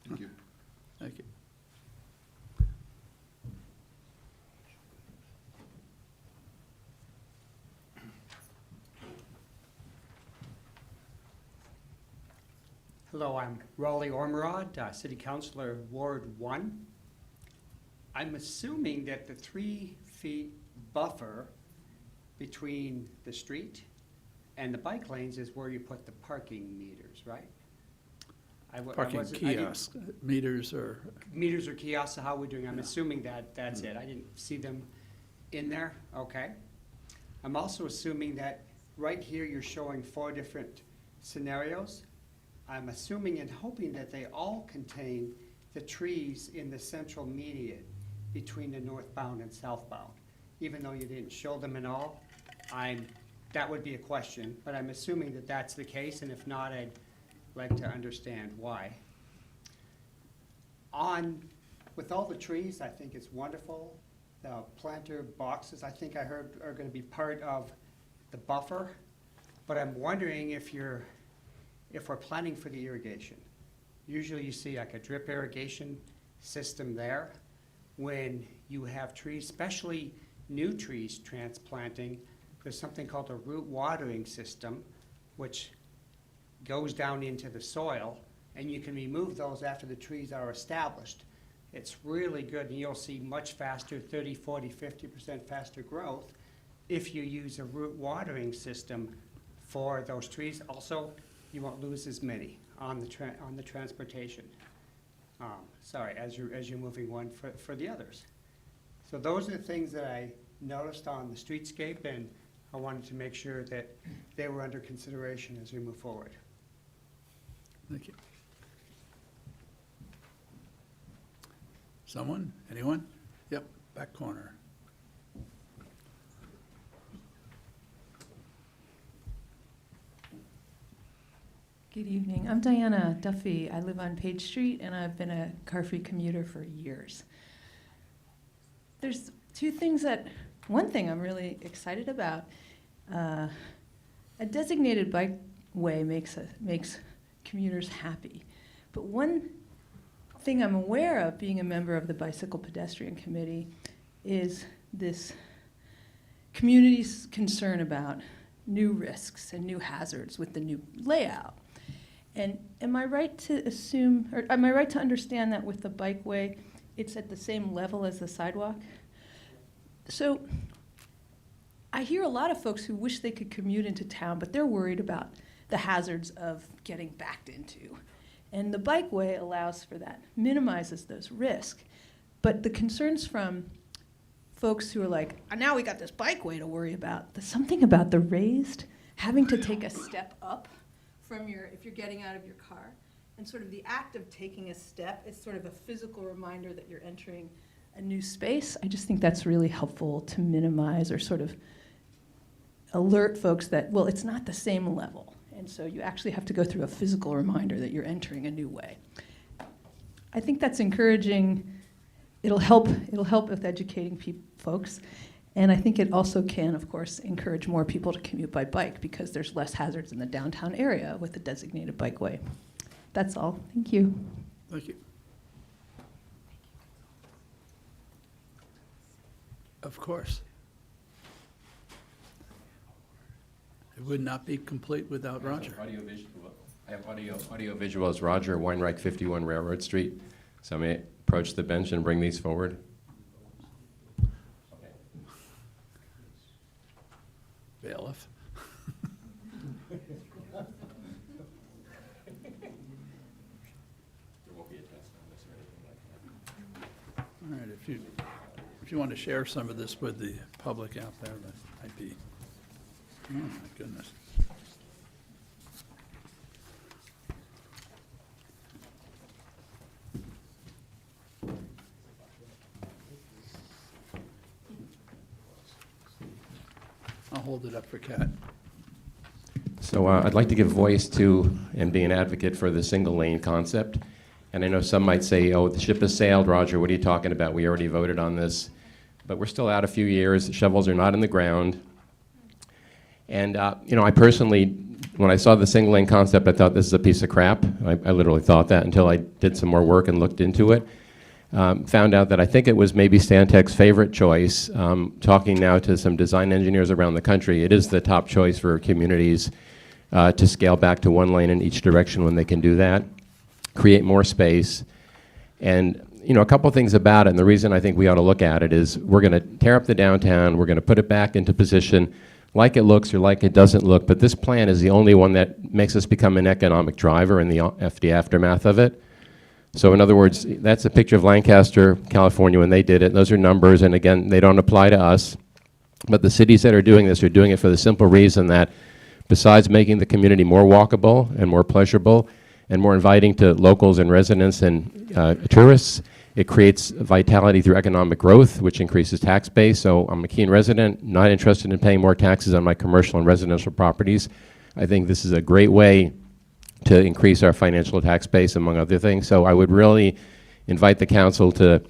Thank you. Thank you. Hello, I'm Raleigh Ormerod, City Councilor, Ward 1. I'm assuming that the 3 feet buffer between the street and the bike lanes is where you put the parking meters, right? Parking kiosk, meters or, Meters or kiosks, how are we doing? I'm assuming that's it. I didn't see them in there, okay. I'm also assuming that right here you're showing 4 different scenarios. I'm assuming and hoping that they all contain the trees in the central median between the northbound and southbound. Even though you didn't show them at all, that would be a question, but I'm assuming that that's the case, and if not, I'd like to understand why. With all the trees, I think it's wonderful. The planter boxes, I think I heard, are gonna be part of the buffer, but I'm wondering if we're planning for the irrigation. Usually you see like a drip irrigation system there. When you have trees, especially new trees transplanting, there's something called a root watering system, which goes down into the soil, and you can remove those after the trees are established. It's really good, and you'll see much faster, 30, 40, 50% faster growth if you use a root watering system for those trees. Also, you won't lose as many on the transportation. As you're moving one for the others. So those are the things that I noticed on the streetscape, and I wanted to make sure that they were under consideration as we move forward. thank you. Someone, anyone? Yep, back corner. Good evening. I'm Diana Duffy. I live on Page Street, and I've been a car-free commuter for years. There's 2 things one thing I'm really excited about. A designated bikeway makes commuters happy. But one thing I'm aware of, being a member of the Bicycle Pedestrian Committee, is this community's concern about new risks and new hazards with the new layout. And am I right to assume, or am I right to understand that with the bikeway, it's at the same level as the sidewalk? So I hear a lot of folks who wish they could commute into town, but they're worried about the hazards of getting backed into. And the bikeway allows for that, minimizes those risks. But the concerns from folks who are like, now we got this bikeway to worry about, there's something about the raised, having to take a step up from if you're getting out of your car. And sort of the act of taking a step is sort of a physical reminder that you're entering a new space. I just think that's really helpful to minimize or sort of alert folks that, well, it's not the same level. And so you actually have to go through a physical reminder that you're entering a new way. I think that's encouraging. It'll help with educating folks. And I think it also can, of course, encourage more people to commute by bike because there's less hazards in the downtown area with a designated bikeway. That's all. Thank you. Thank you. Of course. It would not be complete without Roger. I have audio visual as Roger, Weinreich 51 Railroad Street. So I may approach the bench and bring these forward. Bailiff. There won't be a test on this or anything like that. All right, if you want to share some of this with the public out there, that might be, oh my goodness. I'll hold it up for Kat. So I'd like to give voice to and be an advocate for the single lane concept. And I know some might say, oh, the ship has sailed, Roger, what are you talking about? We already voted on this. But we're still out a few years. Shovels are not in the ground. And, I personally, when I saw the single lane concept, I thought this is a piece of crap. I literally thought that until I did some more work and looked into it. Found out that I think it was maybe Stantec's favorite choice. Talking now to some design engineers around the country, it is the top choice for communities to scale back to one lane in each direction when they can do that, create more space. And a couple things about it, and the reason I think we ought to look at it is we're going to tear up the downtown, we're going to put it back into position like it looks or like it doesn't look, but this plan is the only one that makes us become an economic driver in the aftermath of it. So in other words, that's a picture of Lancaster, California when they did it. Those are numbers, and again, they don't apply to us. But the cities that are doing this are doing it for the simple reason that besides making the community more walkable and more pleasurable and more inviting to locals and residents and tourists, it creates vitality through economic growth, which increases tax base. So I'm a Keene resident, not interested in paying more taxes on my commercial and residential properties. I think this is a great way to increase our financial tax base, among other things. So I would really invite the council to,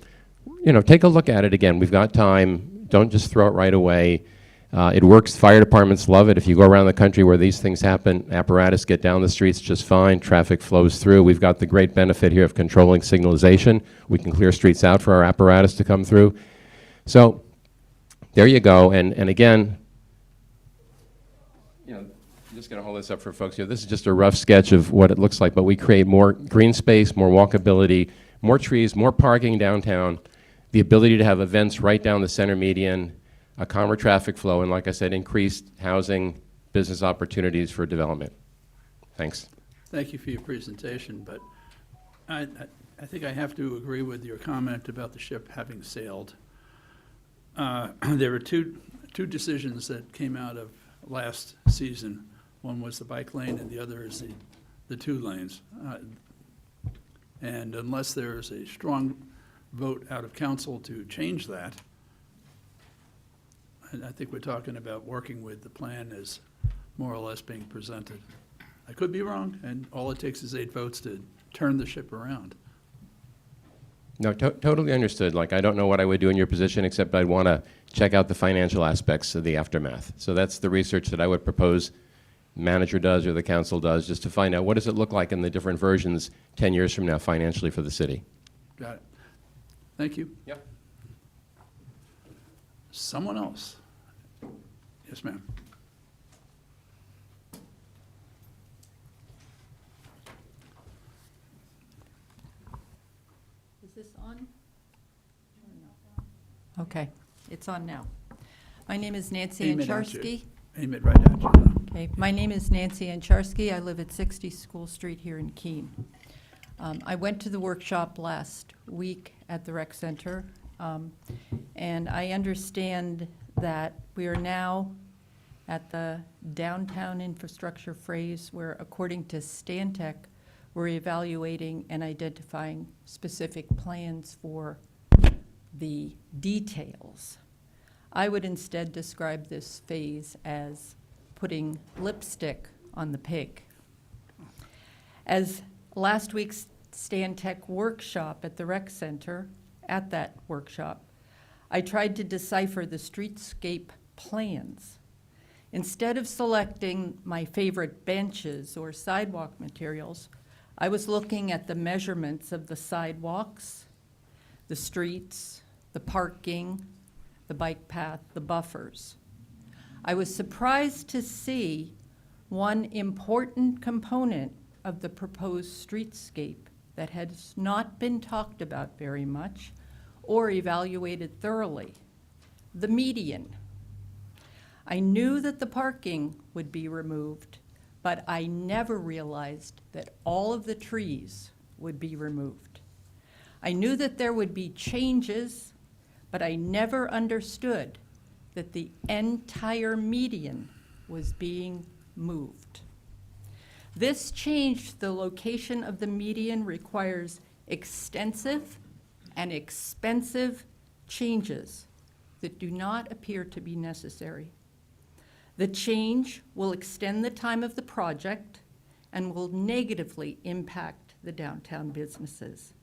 take a look at it again. We've got time. Don't just throw it right away. It works. Fire departments love it. If you go around the country where these things happen, apparatus get down the streets just fine. Traffic flows through. We've got the great benefit here of controlling signalization. We can clear streets out for our apparatus to come through. So there you go. And again, I'm just going to hold this up for folks here. This is just a rough sketch of what it looks like, but we create more green space, more walkability, more trees, more parking downtown, the ability to have events right down the center median, a calmer traffic flow, and like I said, increased housing, business opportunities for development. Thanks. Thank you for your presentation, but I think I have to agree with your comment about the ship having sailed. There were two decisions that came out of last season. One was the bike lane and the other is the 2 lanes. And unless there is a strong vote out of council to change that, I think we're talking about working with the plan as more or less being presented. I could be wrong, and all it takes is 8 votes to turn the ship around. No, totally understood. Like, I don't know what I would do in your position, except I'd want to check out the financial aspects of the aftermath. So that's the research that I would propose manager does or the council does, just to find out what does it look like in the different versions 10 years from now financially for the city. Got it. Thank you. Yeah. Someone else? Yes, ma'am. Is this on? Okay, it's on now. My name is Nancy Aim it at you. Ancharsky. Aim it right at you. Okay, my name is Nancy Ancharsky. I live at 60 School Street here in Keene. I went to the workshop last week at the rec center, and I understand that we are now at the downtown infrastructure phase where, according to Stantec, we're evaluating and identifying specific plans for the details. I would instead describe this phase as putting lipstick on the pig. As last week's Stantec workshop at the rec center, at that workshop, I tried to decipher the streetscape plans. Instead of selecting my favorite benches or sidewalk materials, I was looking at the measurements of the sidewalks, the streets, the parking, the bike path, the buffers. I was surprised to see one important component of the proposed streetscape that has not been talked about very much or evaluated thoroughly: the median. I knew that the parking would be removed, but I never realized that all of the trees would be removed. I knew that there would be changes, but I never understood that the entire median was being moved. This change to the location of the median requires extensive and expensive changes that do not appear to be necessary. The change will extend the time of the project and will negatively impact the downtown businesses.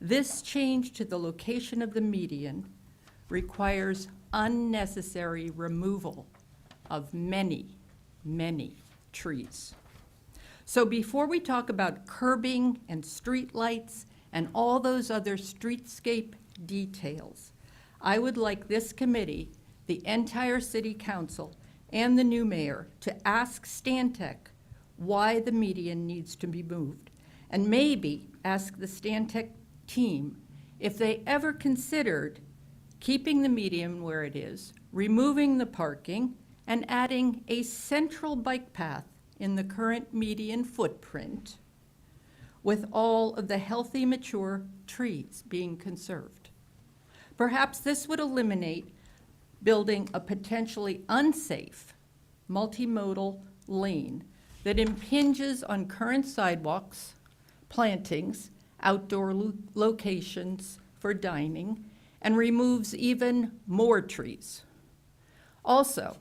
This change to the location of the median requires unnecessary removal of many, many trees. So before we talk about curbing and street lights and all those other streetscape details, I would like this committee, the entire city council, and the new mayor to ask Stantec why the median needs to be moved, and maybe ask the Stantec team if they ever considered keeping the median where it is, removing the parking, and adding a central bike path in the current median footprint with all of the healthy, mature trees being conserved. Perhaps this would eliminate building a potentially unsafe multimodal lane that impinges on current sidewalks, plantings, outdoor locations for dining, and removes even more trees. Also,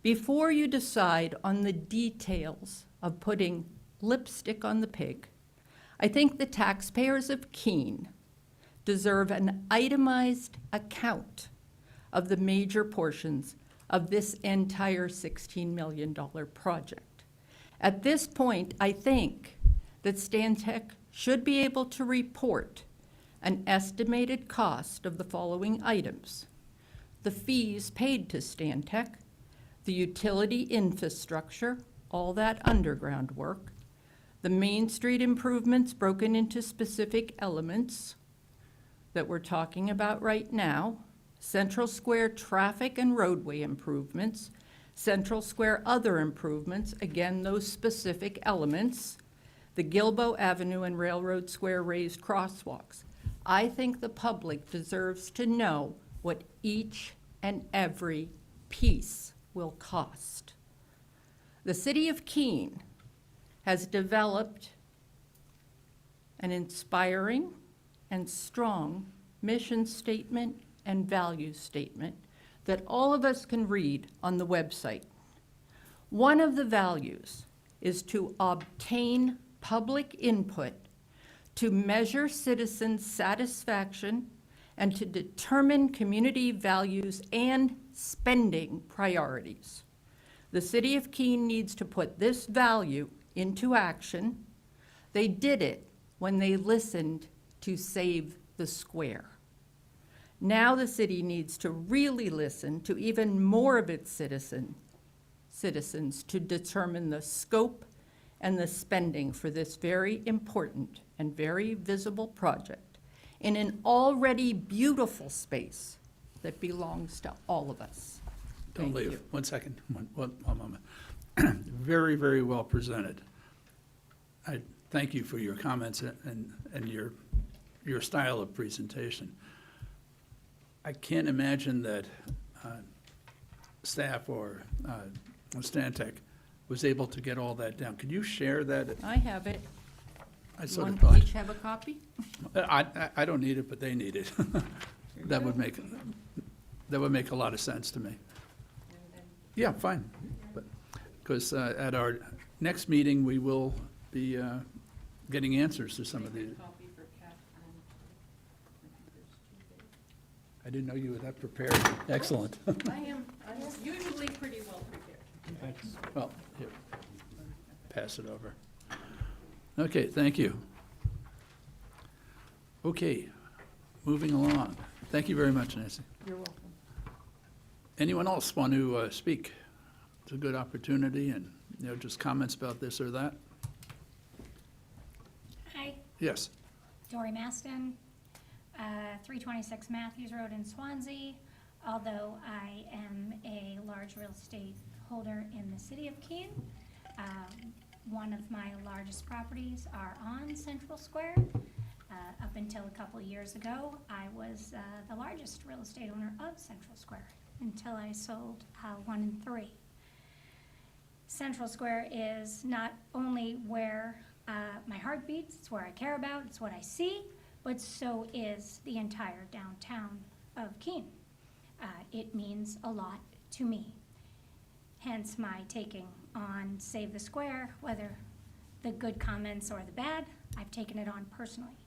before you decide on the details of putting lipstick on the pig, I think the taxpayers of Keene deserve an itemized account of the major portions of this entire $16 million project. At this point, I think that Stantec should be able to report an estimated cost of the following items: the fees paid to Stantec, the utility infrastructure, all that underground work, the Main Street improvements broken into specific elements that we're talking about right now, Central Square traffic and roadway improvements, Central Square other improvements, again, those specific elements, the Gilboa Avenue and Railroad Square raised crosswalks. I think the public deserves to know what each and every piece will cost. The city of Keene has developed an inspiring and strong mission statement and value statement that all of us can read on the website. One of the values is to obtain public input to measure citizens' satisfaction and to determine community values and spending priorities. The city of Keene needs to put this value into action. They did it when they listened to Save the Square. Now the city needs to really listen to even more of its citizens to determine the scope and the spending for this very important and very visible project in an already beautiful space that belongs to all of us. Don't Thank leave. you. 1 second, one moment. Very, very well presented. I thank you for your comments and your style of presentation. I can't imagine that staff or Stantec was able to get all that down. Could you share that? I have it. I You sort of want thought. each have a copy? I don't need it, but they need it. That would make a lot of sense to me. Yeah, fine. Because at our next meeting, we will be getting answers to some of these. I didn't know you were that prepared. Excellent. I am usually pretty well prepared. Thanks. Well, here, pass it over. Okay, thank you. Okay, moving along. Thank you very much, Nancy. You're welcome. Anyone else want to speak? It's a good opportunity, and, just comments about this or that? Hi, Yes. Dory Maston, 326 Matthews Road in Swansea. Although I am a large real estate holder in the city of Keene, one of my largest properties are on Central Square. Up until a couple years ago, I was the largest real estate owner of Central Square until I sold 1 and 3. Central Square is not only where my heart beats, it's where I care about, it's what I see, but so is the entire downtown of Keene. It means a lot to me. Hence my taking on Save the Square, whether the good comments or the bad, I've taken it on personally.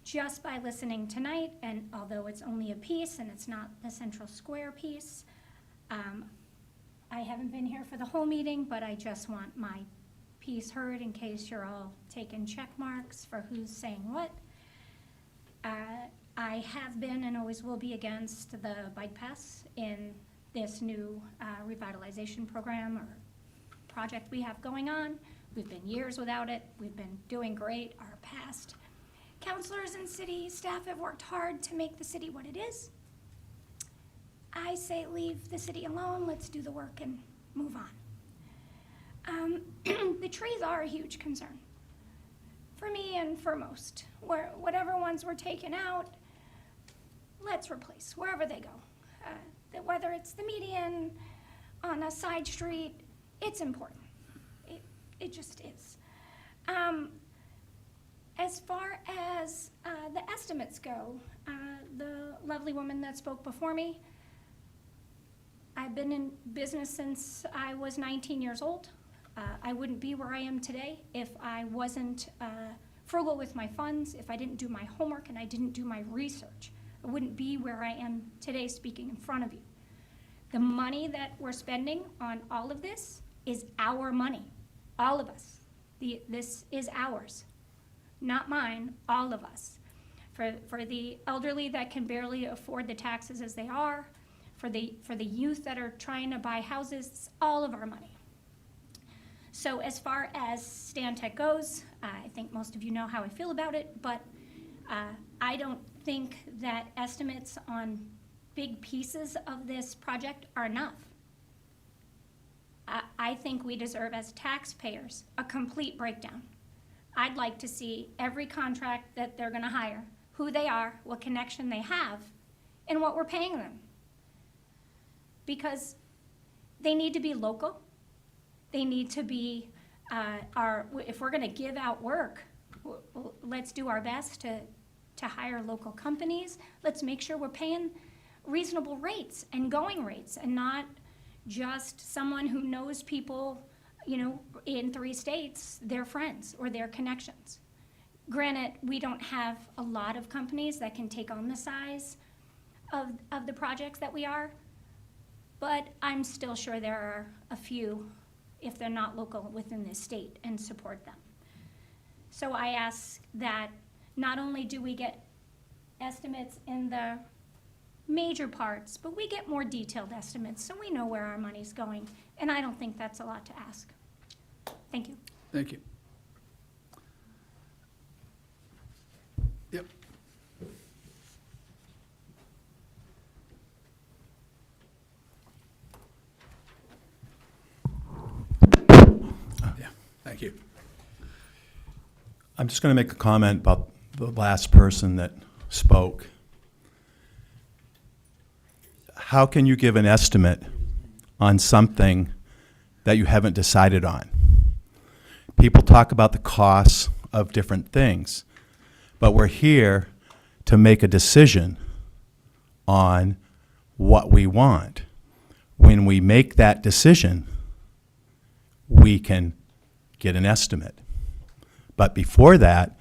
Just by listening tonight, and although it's only a piece and it's not the Central Square piece, I haven't been here for the whole meeting, but I just want my piece heard in case you're all taking check marks for who's saying what. I have been and always will be against the bike pass in this new revitalization program or project we have going on. We've been years without it. We've been doing great. Our past counselors and city staff have worked hard to make the city what it is. I say leave the city alone. Let's do the work and move on. The trees are a huge concern for me and for most. Whatever ones were taken out, let's replace wherever they go. Whether it's the median, on a side street, it's important. It just is. As far as the estimates go, the lovely woman that spoke before me, I've been in business since I was 19 years old. I wouldn't be where I am today if I wasn't frugal with my funds, if I didn't do my homework and I didn't do my research. I wouldn't be where I am today speaking in front of you. The money that we're spending on all of this is our money, all of us. This is ours, not mine, all of us. For the elderly that can barely afford the taxes as they are, for the youth that are trying to buy houses, it's all of our money. So as far as Stantec goes, I think most of you know how I feel about it, but I don't think that estimates on big pieces of this project are enough. I think we deserve as taxpayers a complete breakdown. I'd like to see every contract that they're gonna hire, who they are, what connection they have, and what we're paying them. Because they need to be local. They need to be, if we're gonna give out work, let's do our best to hire local companies. Let's make sure we're paying reasonable rates and going rates and not just someone who knows people, in 3 states, their friends or their connections. Granted, we don't have a lot of companies that can take on the size of the projects that we are, but I'm still sure there are a few, if they're not local, within this state and support them. So I ask that not only do we get estimates in the major parts, but we get more detailed estimates so we know where our money's going, and I don't think that's a lot to ask. Thank you. Thank you. Yep. Yeah, thank you. I'm just going to make a comment about the last person that spoke. How can you give an estimate on something that you haven't decided on? People talk about the costs of different things, but we're here to make a decision on what we want. When we make that decision, we can get an estimate. But before that,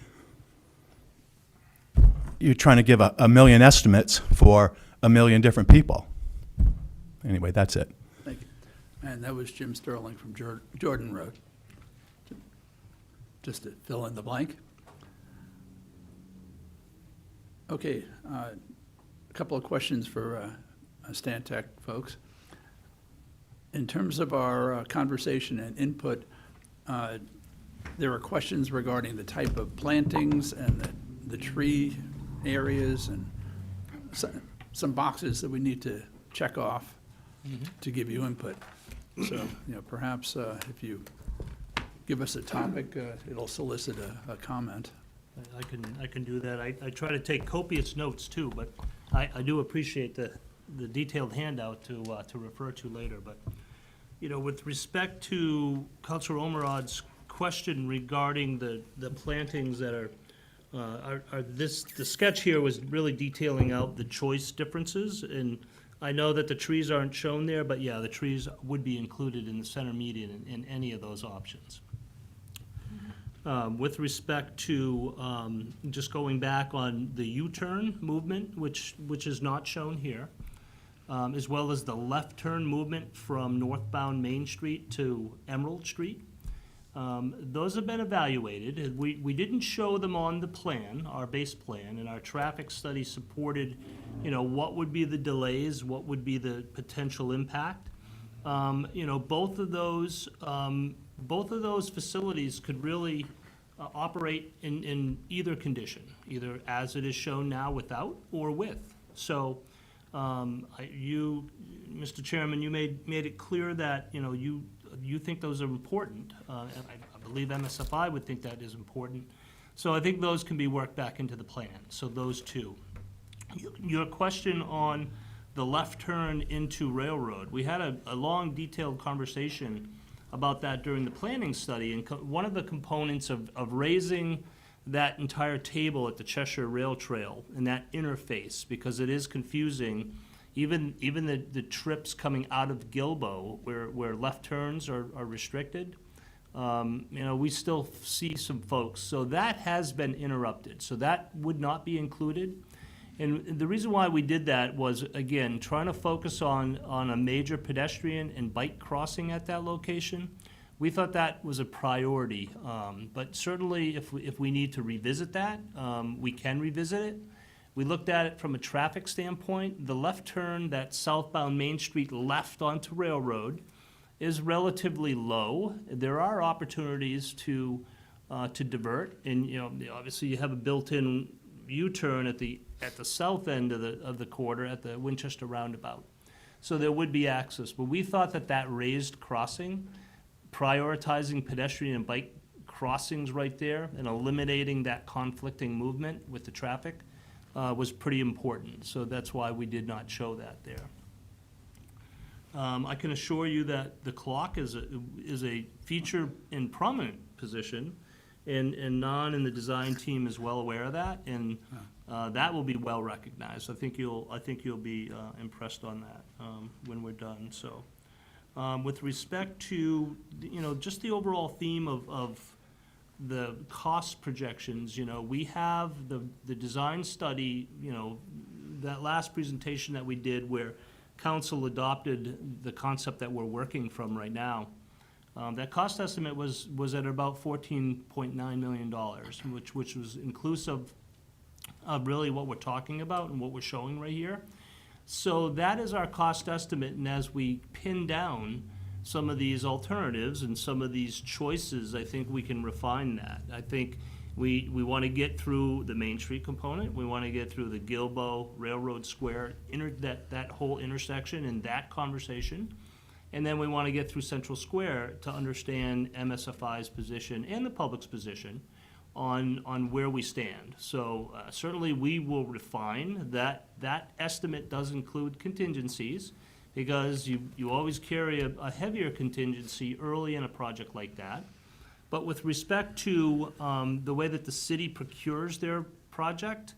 you're trying to give a million estimates for a million different people. Anyway, that's it. Thank you. And that was Jim Sterling from Jordan Road. Just to fill in the blank. Okay, a couple of questions for Stantec folks. In terms of our conversation and input, there were questions regarding the type of plantings and the tree areas and some boxes that we need to check off to give you input. So, perhaps if you give us a topic, it'll solicit a comment. I can do that. I try to take copious notes too, but I do appreciate the detailed handout to refer to later. But, with respect to Councilor Omerod's question regarding the plantings that are the sketch here was really detailing out the choice differences, and I know that the trees aren't shown there, but yeah, the trees would be included in the center median in any of those options. With respect to just going back on the U-turn movement, which is not shown here, as well as the left turn movement from northbound Main Street to Emerald Street. Those have been evaluated. We didn't show them on the plan, our base plan, and our traffic study supported, what would be the delays, what would be the potential impact. Both of those facilities could really operate in either condition, either as it is shown now without or with. So, Mr. Chairman, you made it clear that, you think those are important. I believe MSFI would think that is important. So I think those can be worked back into the plan, so those two. Your question on the left turn into Railroad, we had a long, detailed conversation about that during the planning study, and one of the components of raising that entire table at the Cheshire Rail Trail and that interface, because it is confusing, even the trips coming out of Gilbo, where left turns are restricted, we still see some folks. So that has been interrupted. So that would not be included. And the reason why we did that was, again, trying to focus on a major pedestrian and bike crossing at that location. We thought that was a priority. But certainly, if we need to revisit that, we can revisit it. We looked at it from a traffic standpoint. The left turn, that southbound Main Street left onto Railroad, is relatively low. There are opportunities to divert, and obviously you have a built-in U-turn at the south end of the quarter at the Winchester roundabout. So there would be access, but we thought that raised crossing, prioritizing pedestrian and bike crossings right there and eliminating that conflicting movement with the traffic was pretty important. So that's why we did not show that there. I can assure you that the clock is a feature in prominent position, and Nan and the design team is well aware of that, and that will be well recognized. I think you'll be impressed on that when we're done. So, with respect to just the overall theme of the cost projections, we have the design study, that last presentation that we did where council adopted the concept that we're working from right now. That cost estimate was at about $14.9 million, which was inclusive of really what we're talking about and what we're showing right here. So that is our cost estimate, and as we pin down some of these alternatives and some of these choices, I think we can refine that. I think we want to get through the Main Street component. We want to get through the Gilbo Railroad Square, that whole intersection and that conversation. And then we want to get through Central Square to understand MSFI's position and the public's position on where we stand. So certainly we will refine that. That estimate does include contingencies, because you always carry a heavier contingency early in a project like that. But with respect to the way that the city procures their project,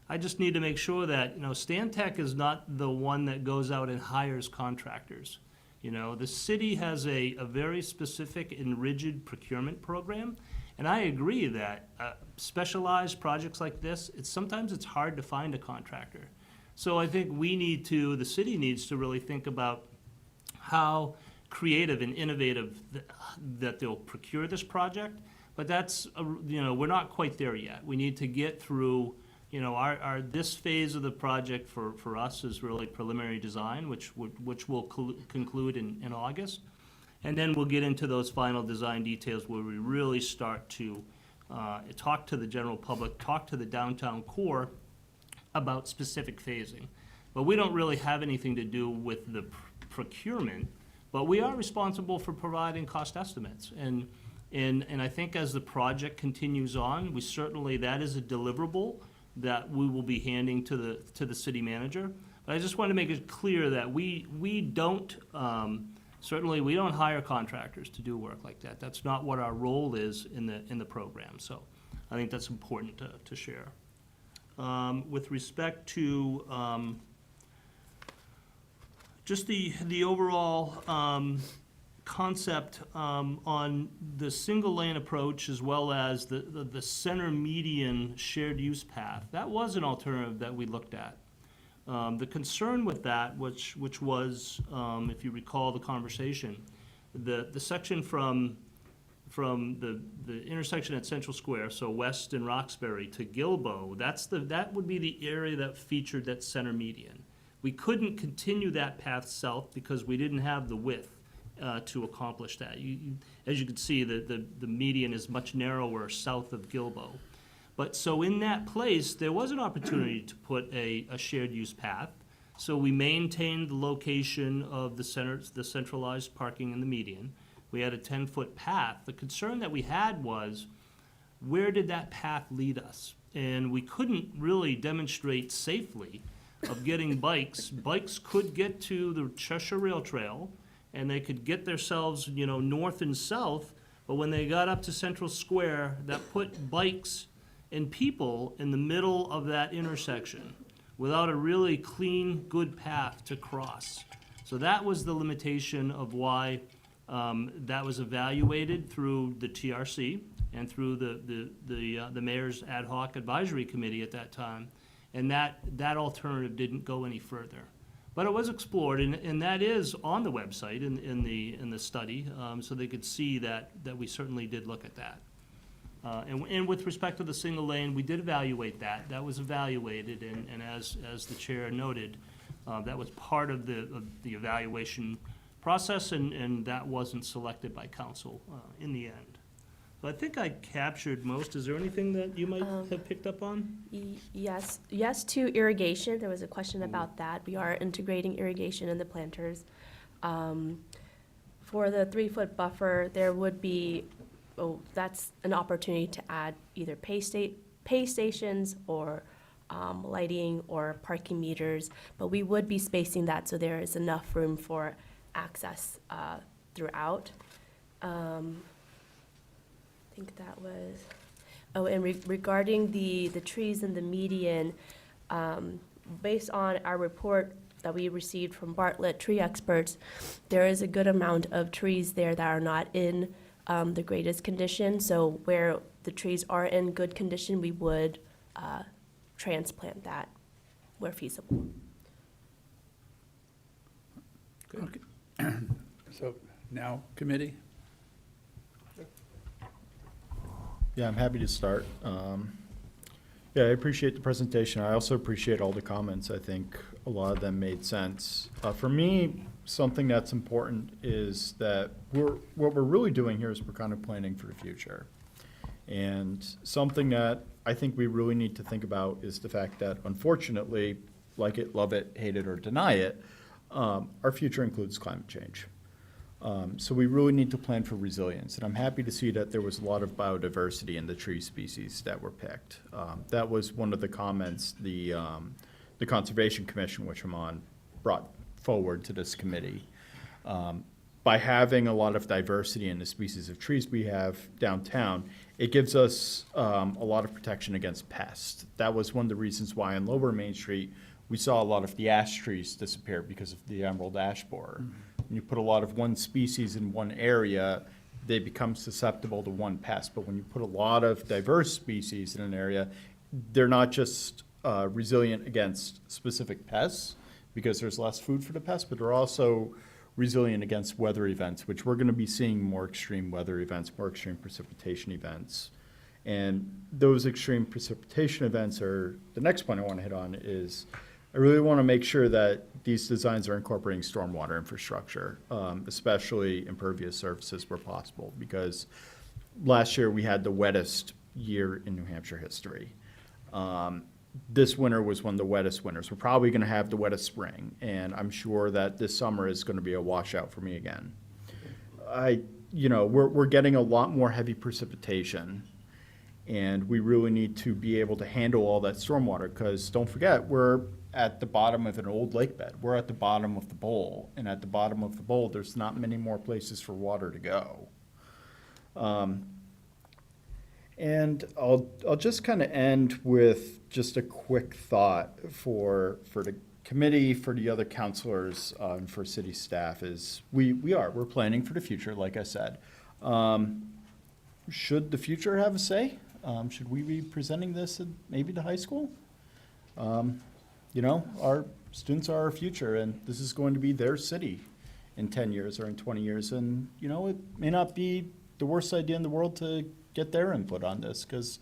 I just need to make sure that, Stantec is not the one that goes out and hires contractors. The city has a very specific and rigid procurement program, and I agree that specialized projects like this, sometimes it's hard to find a contractor. So I think the city needs to really think about how creative and innovative that they'll procure this project. But that's, we're not quite there yet. We need to get through, this phase of the project for us is really preliminary design, which will conclude in August. And then we'll get into those final design details where we really start to talk to the general public, talk to the downtown core about specific phasing. But we don't really have anything to do with the procurement, but we are responsible for providing cost estimates. And I think as the project continues on, that is a deliverable that we will be handing to the city manager. But I just want to make it clear that we don't, certainly we don't hire contractors to do work like that. That's not what our role is in the program. So I think that's important to share. With respect to just the overall concept on the single lane approach, as well as the center median shared use path, that was an alternative that we looked at. The concern with that, which was, if you recall the conversation, the section from the intersection at Central Square, so west in Roxbury to Gilbo, that would be the area that featured that center median. We couldn't continue that path south because we didn't have the width to accomplish that. As you can see, the median is much narrower south of Gilbo. But so in that place, there was an opportunity to put a shared use path. So we maintained the location of the centralized parking in the median. We had a 10-foot path. The concern that we had was, where did that path lead us? And we couldn't really demonstrate safely of getting bikes. Bikes could get to the Cheshire Rail Trail, and they could get themselves, north and south, but when they got up to Central Square, that put bikes and people in the middle of that intersection without a really clean, good path to cross. So that was the limitation of why that was evaluated through the TRC and through the mayor's ad hoc advisory committee at that time. And that alternative didn't go any further. But it was explored, and that is on the website in the study, so they could see that we certainly did look at that. And with respect to the single lane, we did evaluate that. That was evaluated, and as the chair noted, that was part of the evaluation process, and that wasn't selected by council in the end. So I think I captured most. Is there anything that you might have picked up on? Yes to irrigation. There was a question about that. We are integrating irrigation in the planters. For the 3-foot buffer, there would be, that's an opportunity to add either pay stations or lighting or parking meters, but we would be spacing that so there is enough room for access throughout. I think that was, and regarding the trees in the median, based on our report that we received from Bartlett Tree Experts, there is a good amount of trees there that are not in the greatest condition. So where the trees are in good condition, we would transplant that where feasible. Okay. So now, committee? Yeah, I'm happy to start. Yeah, I appreciate the presentation. I also appreciate all the comments. I think a lot of them made sense. For me, something that's important is that what we're really doing here is we're kind of planning for the future. And something that I think we really need to think about is the fact that, unfortunately, like it, love it, hate it, or deny it, our future includes climate change. So we really need to plan for resilience, and I'm happy to see that there was a lot of biodiversity in the tree species that were picked. That was one of the comments the Conservation Commission, which I'm on, brought forward to this committee. By having a lot of diversity in the species of trees we have downtown, it gives us a lot of protection against pests. That was one of the reasons why on Lower Main Street we saw a lot of the ash trees disappear because of the emerald ash borer. When you put a lot of one species in one area, they become susceptible to one pest. But when you put a lot of diverse species in an area, they're not just resilient against specific pests because there's less food for the pests, but they're also resilient against weather events, which we're going to be seeing more extreme weather events, more extreme precipitation events. And those extreme precipitation events are, the next point I want to hit on is, I really want to make sure that these designs are incorporating stormwater infrastructure, especially impervious surfaces where possible, because last year we had the wettest year in New Hampshire history. This winter was one of the wettest winters. We're probably going to have the wettest spring, and I'm sure that this summer is going to be a washout for me again. We're getting a lot more heavy precipitation, and we really need to be able to handle all that stormwater, because don't forget, we're at the bottom of an old lake bed. We're at the bottom of the bowl, and at the bottom of the bowl, there's not many more places for water to go. And I'll just kind of end with just a quick thought for the committee, for the other counselors, and for city staff is we're planning for the future, like I said. Should the future have a say? Should we be presenting this at maybe the high school? you know, our students are our future, and this is going to be their city in 10 years or in 20 years. And, you know, it may not be the worst idea in the world to get their input on this, because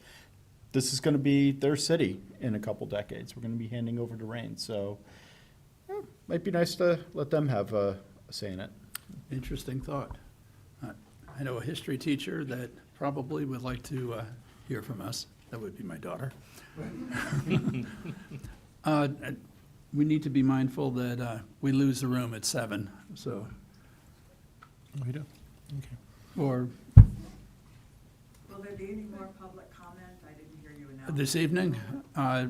this is going to be their city in a couple decades. We're going to be handing over to Reign. So might be nice to let them have a say in it. Interesting thought. I know a history teacher that probably would like to hear from us. That would be my daughter. We need to be mindful that we lose the room at 7, so, We do. Okay. or Will there be any more public comment? I didn't hear you announce. this evening,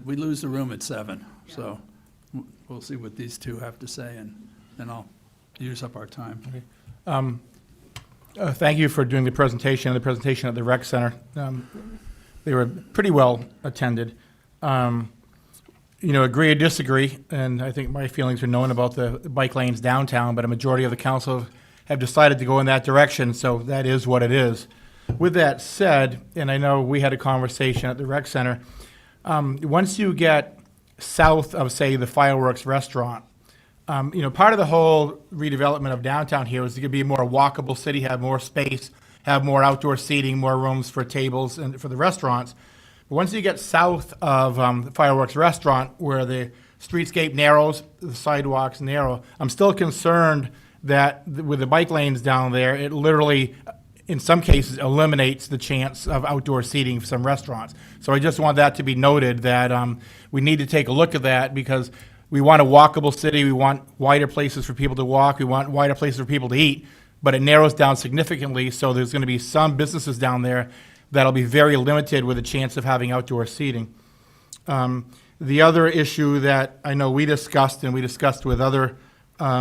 we lose the room at 7, so we'll see what these two have to say, and then I'll use up our time. Thank you for doing the presentation at the rec center. They were pretty well attended. You know, agree or disagree, and I think my feelings are known about the bike lanes downtown, but a majority of the council have decided to go in that direction, so that is what it is. With that said, and I know we had a conversation at the rec center, once you get south of, say, the fireworks restaurant, you know, part of the whole redevelopment of downtown here is to be a more walkable city, have more space, have more outdoor seating, more rooms for tables and for the restaurants. But once you get south of the fireworks restaurant, where the streetscape narrows, the sidewalks narrow, I'm still concerned that with the bike lanes down there, it literally, in some cases, eliminates the chance of outdoor seating for some restaurants. So I just want that to be noted, that we need to take a look at that, because we want a walkable city, we want wider places for people to walk, we want wider places for people to eat, but it narrows down significantly, so there's going to be some businesses down there that'll be very limited with a chance of having outdoor seating. The other issue that I know we discussed, and we discussed with other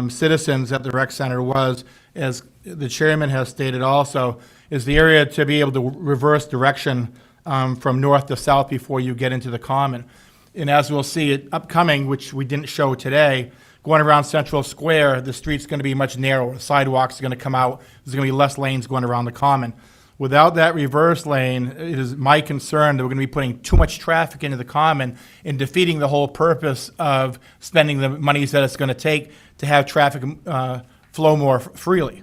citizens at the rec center, was, as the chairman has stated also, is the area to be able to reverse direction from north to south before you get into the common. And as we'll see it upcoming, which we didn't show today, going around Central Square, the street's going to be much narrower. Sidewalks are going to come out. There's going to be less lanes going around the common. Without that reverse lane, it is my concern that we're going to be putting too much traffic into the common and defeating the whole purpose of spending the monies that it's going to take to have traffic flow more freely.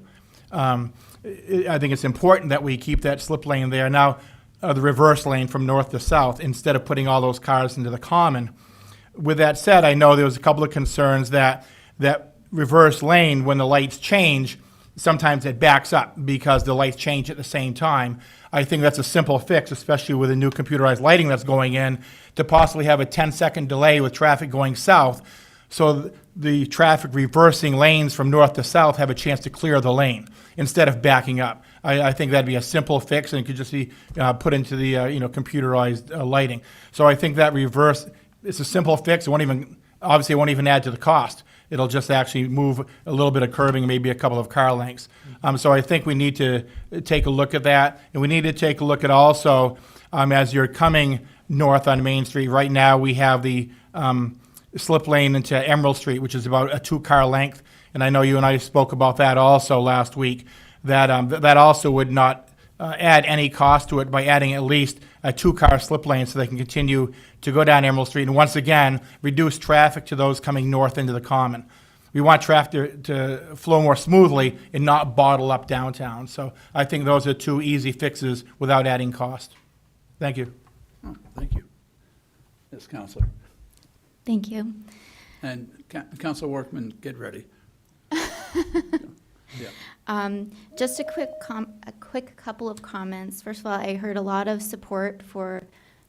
I think it's important that we keep that slip lane there. Now, the reverse lane from north to south, instead of putting all those cars into the common. With that said, I know there was a couple of concerns that that reverse lane, when the lights change, sometimes it backs up because the lights change at the same time. I think that's a simple fix, especially with the new computerized lighting that's going in, to possibly have a 10-second delay with traffic going south, so the traffic reversing lanes from north to south have a chance to clear the lane instead of backing up. I think that'd be a simple fix, and it could just be put into the computerized lighting. So I think that reverse, it's a simple fix. It won't even add to the cost. It'll just actually move a little bit of curbing, maybe a couple of car lengths. So I think we need to take a look at that, and we need to take a look at also, as you're coming north on Main Street, right now we have the slip lane into Emerald Street, which is about a 2-car length, and I know you and I spoke about that also last week, that also would not add any cost to it by adding at least a 2-car slip lane so they can continue to go down Emerald Street and once again reduce traffic to those coming north into the common. We want traffic to flow more smoothly and not bottle up downtown. So I think those are 2 easy fixes without adding cost. Thank you. Oh, thank you. Yes, Counselor. Thank you. And Counselor Workman, get ready. Yeah. Just a quick couple of comments. First of all, I heard a lot of support for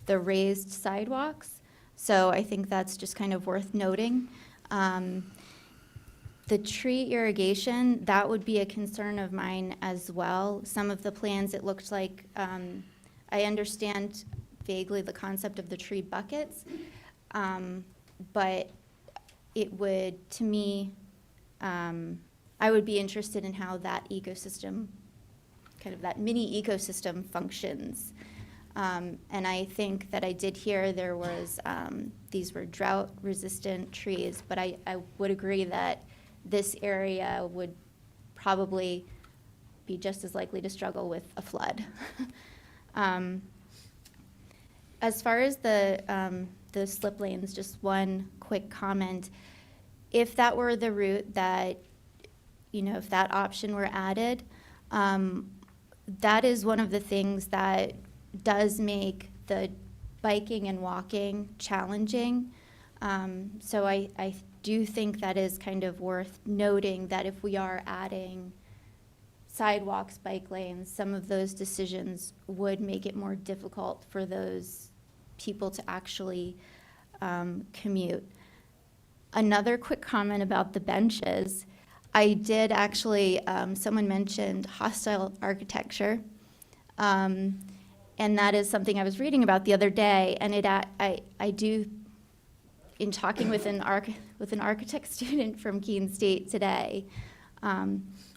the raised sidewalks, so I think that's just kind of worth noting. The tree irrigation, that would be a concern of mine as well. Some of the plans, it looked like, I understand vaguely the concept of the tree buckets, but it would, to me, I would be interested in how that ecosystem, kind of that mini ecosystem functions. And I think that I did hear there was, these were drought-resistant trees, but I would agree that this area would probably be just as likely to struggle with a flood. As far as the the slip lanes, just one quick comment. If that were the route that, if that option were added, that is one of the things that does make the biking and walking challenging. So I do think that is kind of worth noting, that if we are adding sidewalks, bike lanes, some of those decisions would make it more difficult for those people to actually commute. Another quick comment about the benches. I did actually, someone mentioned hostile architecture. And that is something I was reading about the other day, and I do, in talking with an architect student from Keene State today,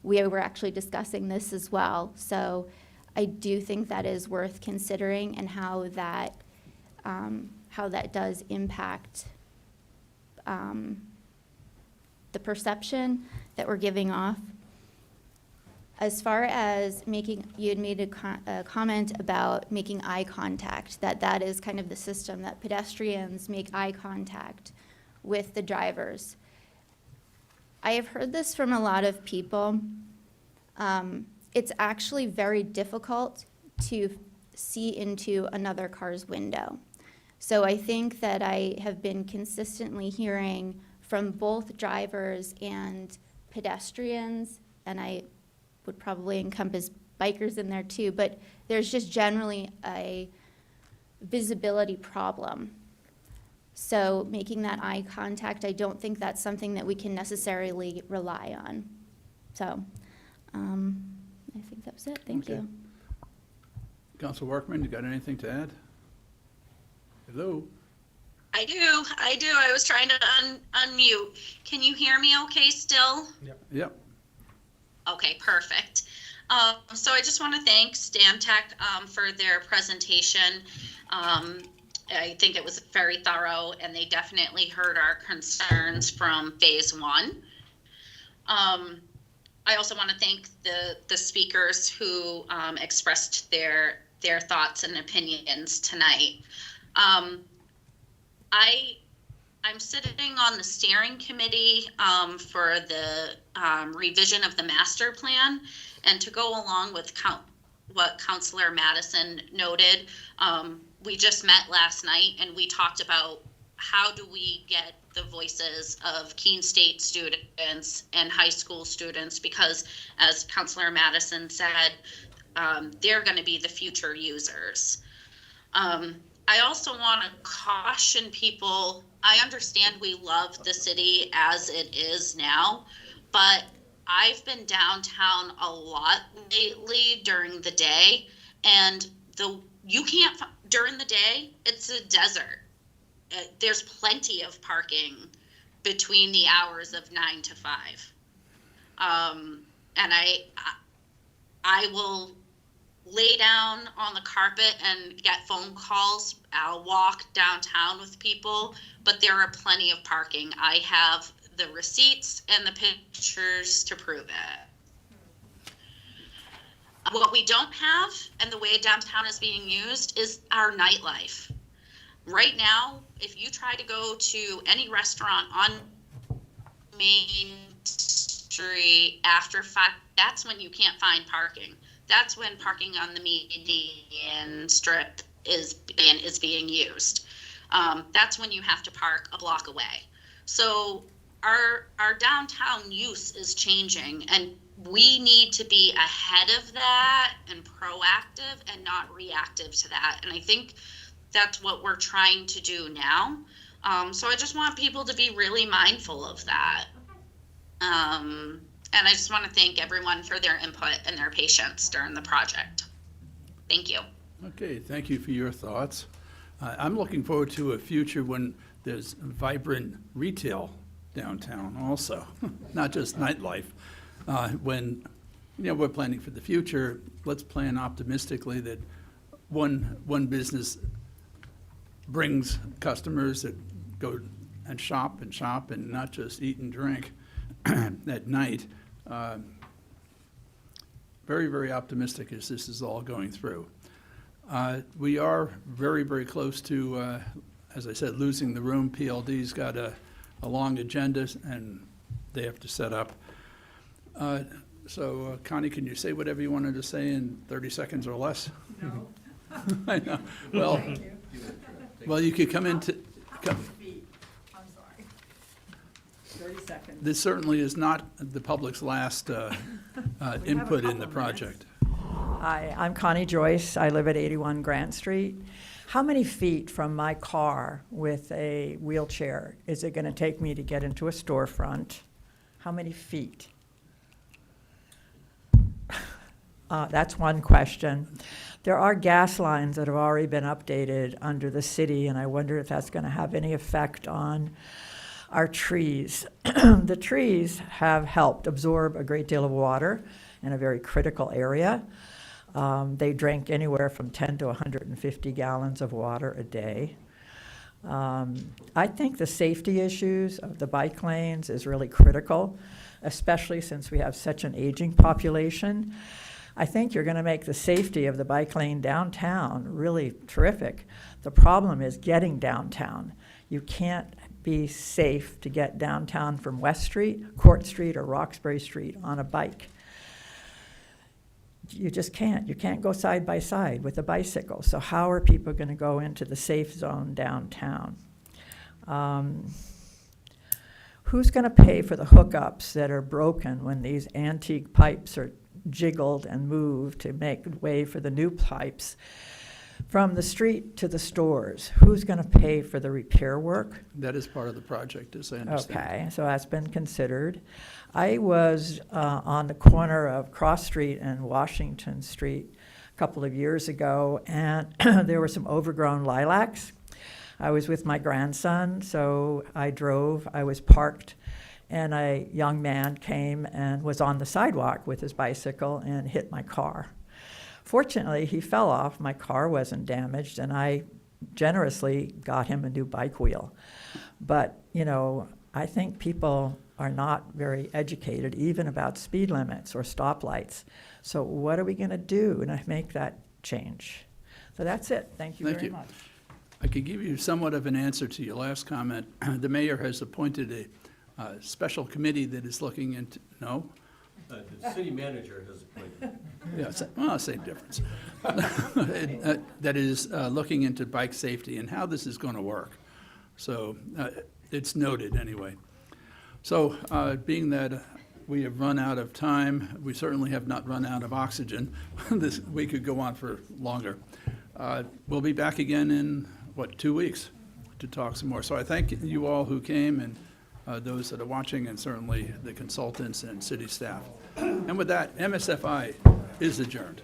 we were actually discussing this as well. So I do think that is worth considering, and how that does impact the perception that we're giving off. As far as you had made a comment about making eye contact, that is kind of the system, that pedestrians make eye contact with the drivers. I have heard this from a lot of people. It's actually very difficult to see into another car's window. So I think that I have been consistently hearing from both drivers and pedestrians, and I would probably encompass bikers in there too, but there's just generally a visibility problem. So making that eye contact, I don't think that's something that we can necessarily rely on. So I think that was it. Thank you. Council Workman, you got anything to add? Hello? I do. I was trying to unmute. Can you hear me okay still? Yep. Okay, perfect. So I just want to thank Stantec for their presentation. I think it was very thorough, and they definitely heard our concerns from phase one. I also want to thank the speakers who expressed their thoughts and opinions tonight. I'm sitting on the steering committee for the revision of the master plan, and to go along with what Councilor Madison noted, we just met last night and we talked about how do we get the voices of Keene State students and high school students, because as Councilor Madison said, they're going to be the future users. I also want to caution people. I understand we love the city as it is now, but I've been downtown a lot lately during the day, and during the day, it's a desert. There's plenty of parking between the hours of 9 to 5. And I will lay down on the carpet and get phone calls. I'll walk downtown with people, but there are plenty of parking. I have the receipts and the pictures to prove it. What we don't have, and the way downtown is being used, is our nightlife. Right now, if you try to go to any restaurant on Main Street after 5, that's when you can't find parking. That's when parking on the median strip is being used. That's when you have to park a block away. So our downtown use is changing, and we need to be ahead of that and proactive and not reactive to that. And I think that's what we're trying to do now. So I just want people to be really mindful of that. And I just want to thank everyone for their input and their patience during the project. Thank you. Okay, thank you for your thoughts. I'm looking forward to a future when there's vibrant retail downtown also, not just nightlife. When we're planning for the future, let's plan optimistically that one business brings customers that go and shop and not just eat and drink at night. Very, very optimistic as this is all going through. We are very, very close to as I said, losing the room. PLD's got a long agenda, and they have to set up. So Connie, can you say whatever you wanted to say in 30 seconds or less? No. I know. Well, Thank you. well, you could come into, come, I'm sorry. 30 seconds. this certainly is not the public's last input in the couple project. Hi, I'm Connie Joyce. I live at 81 Grant Street. How many feet from my car with a wheelchair is it going to take me to get into a storefront? How many feet? That's one question. There are gas lines that have already been updated under the city, and I wonder if that's going to have any effect on our trees. The trees have helped absorb a great deal of water in a very critical area. They drink anywhere from 10 to 150 gallons of water a day. I think the safety issues of the bike lanes is really critical, especially since we have such an aging population. I think you're going to make the safety of the bike lane downtown really terrific. The problem is getting downtown. You can't be safe to get downtown from West Street, Court Street, or Roxbury Street on a bike. You just can't. You can't go side by side with a bicycle. So how are people going to go into the safe zone downtown? Who's going to pay for the hookups that are broken when these antique pipes are jiggled and moved to make way for the new pipes from the street to the stores? Who's going to pay for the repair work? That is part of the project, as I understand. Okay, so that's been considered. I was on the corner of Cross Street and Washington Street a couple of years ago, and there were some overgrown lilacs. I was with my grandson, so I drove. I was parked, and a young man came and was on the sidewalk with his bicycle and hit my car. Fortunately, he fell off. My car wasn't damaged, and I generously got him a new bike wheel. But, you know, I think people are not very educated even about speed limits or stoplights. So what are we going to do to make that change? So that's it. Thank you very much. I could give you somewhat of an answer to your last comment. The mayor has appointed a special committee that is looking into, no? The city manager has appointed. Yeah, well, same difference. That is looking into bike safety and how this is going to work. So it's noted anyway. So being that we have run out of time, we certainly have not run out of oxygen. We could go on for longer. We'll be back again in, 2 weeks to talk some more. So I thank you all who came and those that are watching, and certainly the consultants and city staff. And with that, MSFI is adjourned.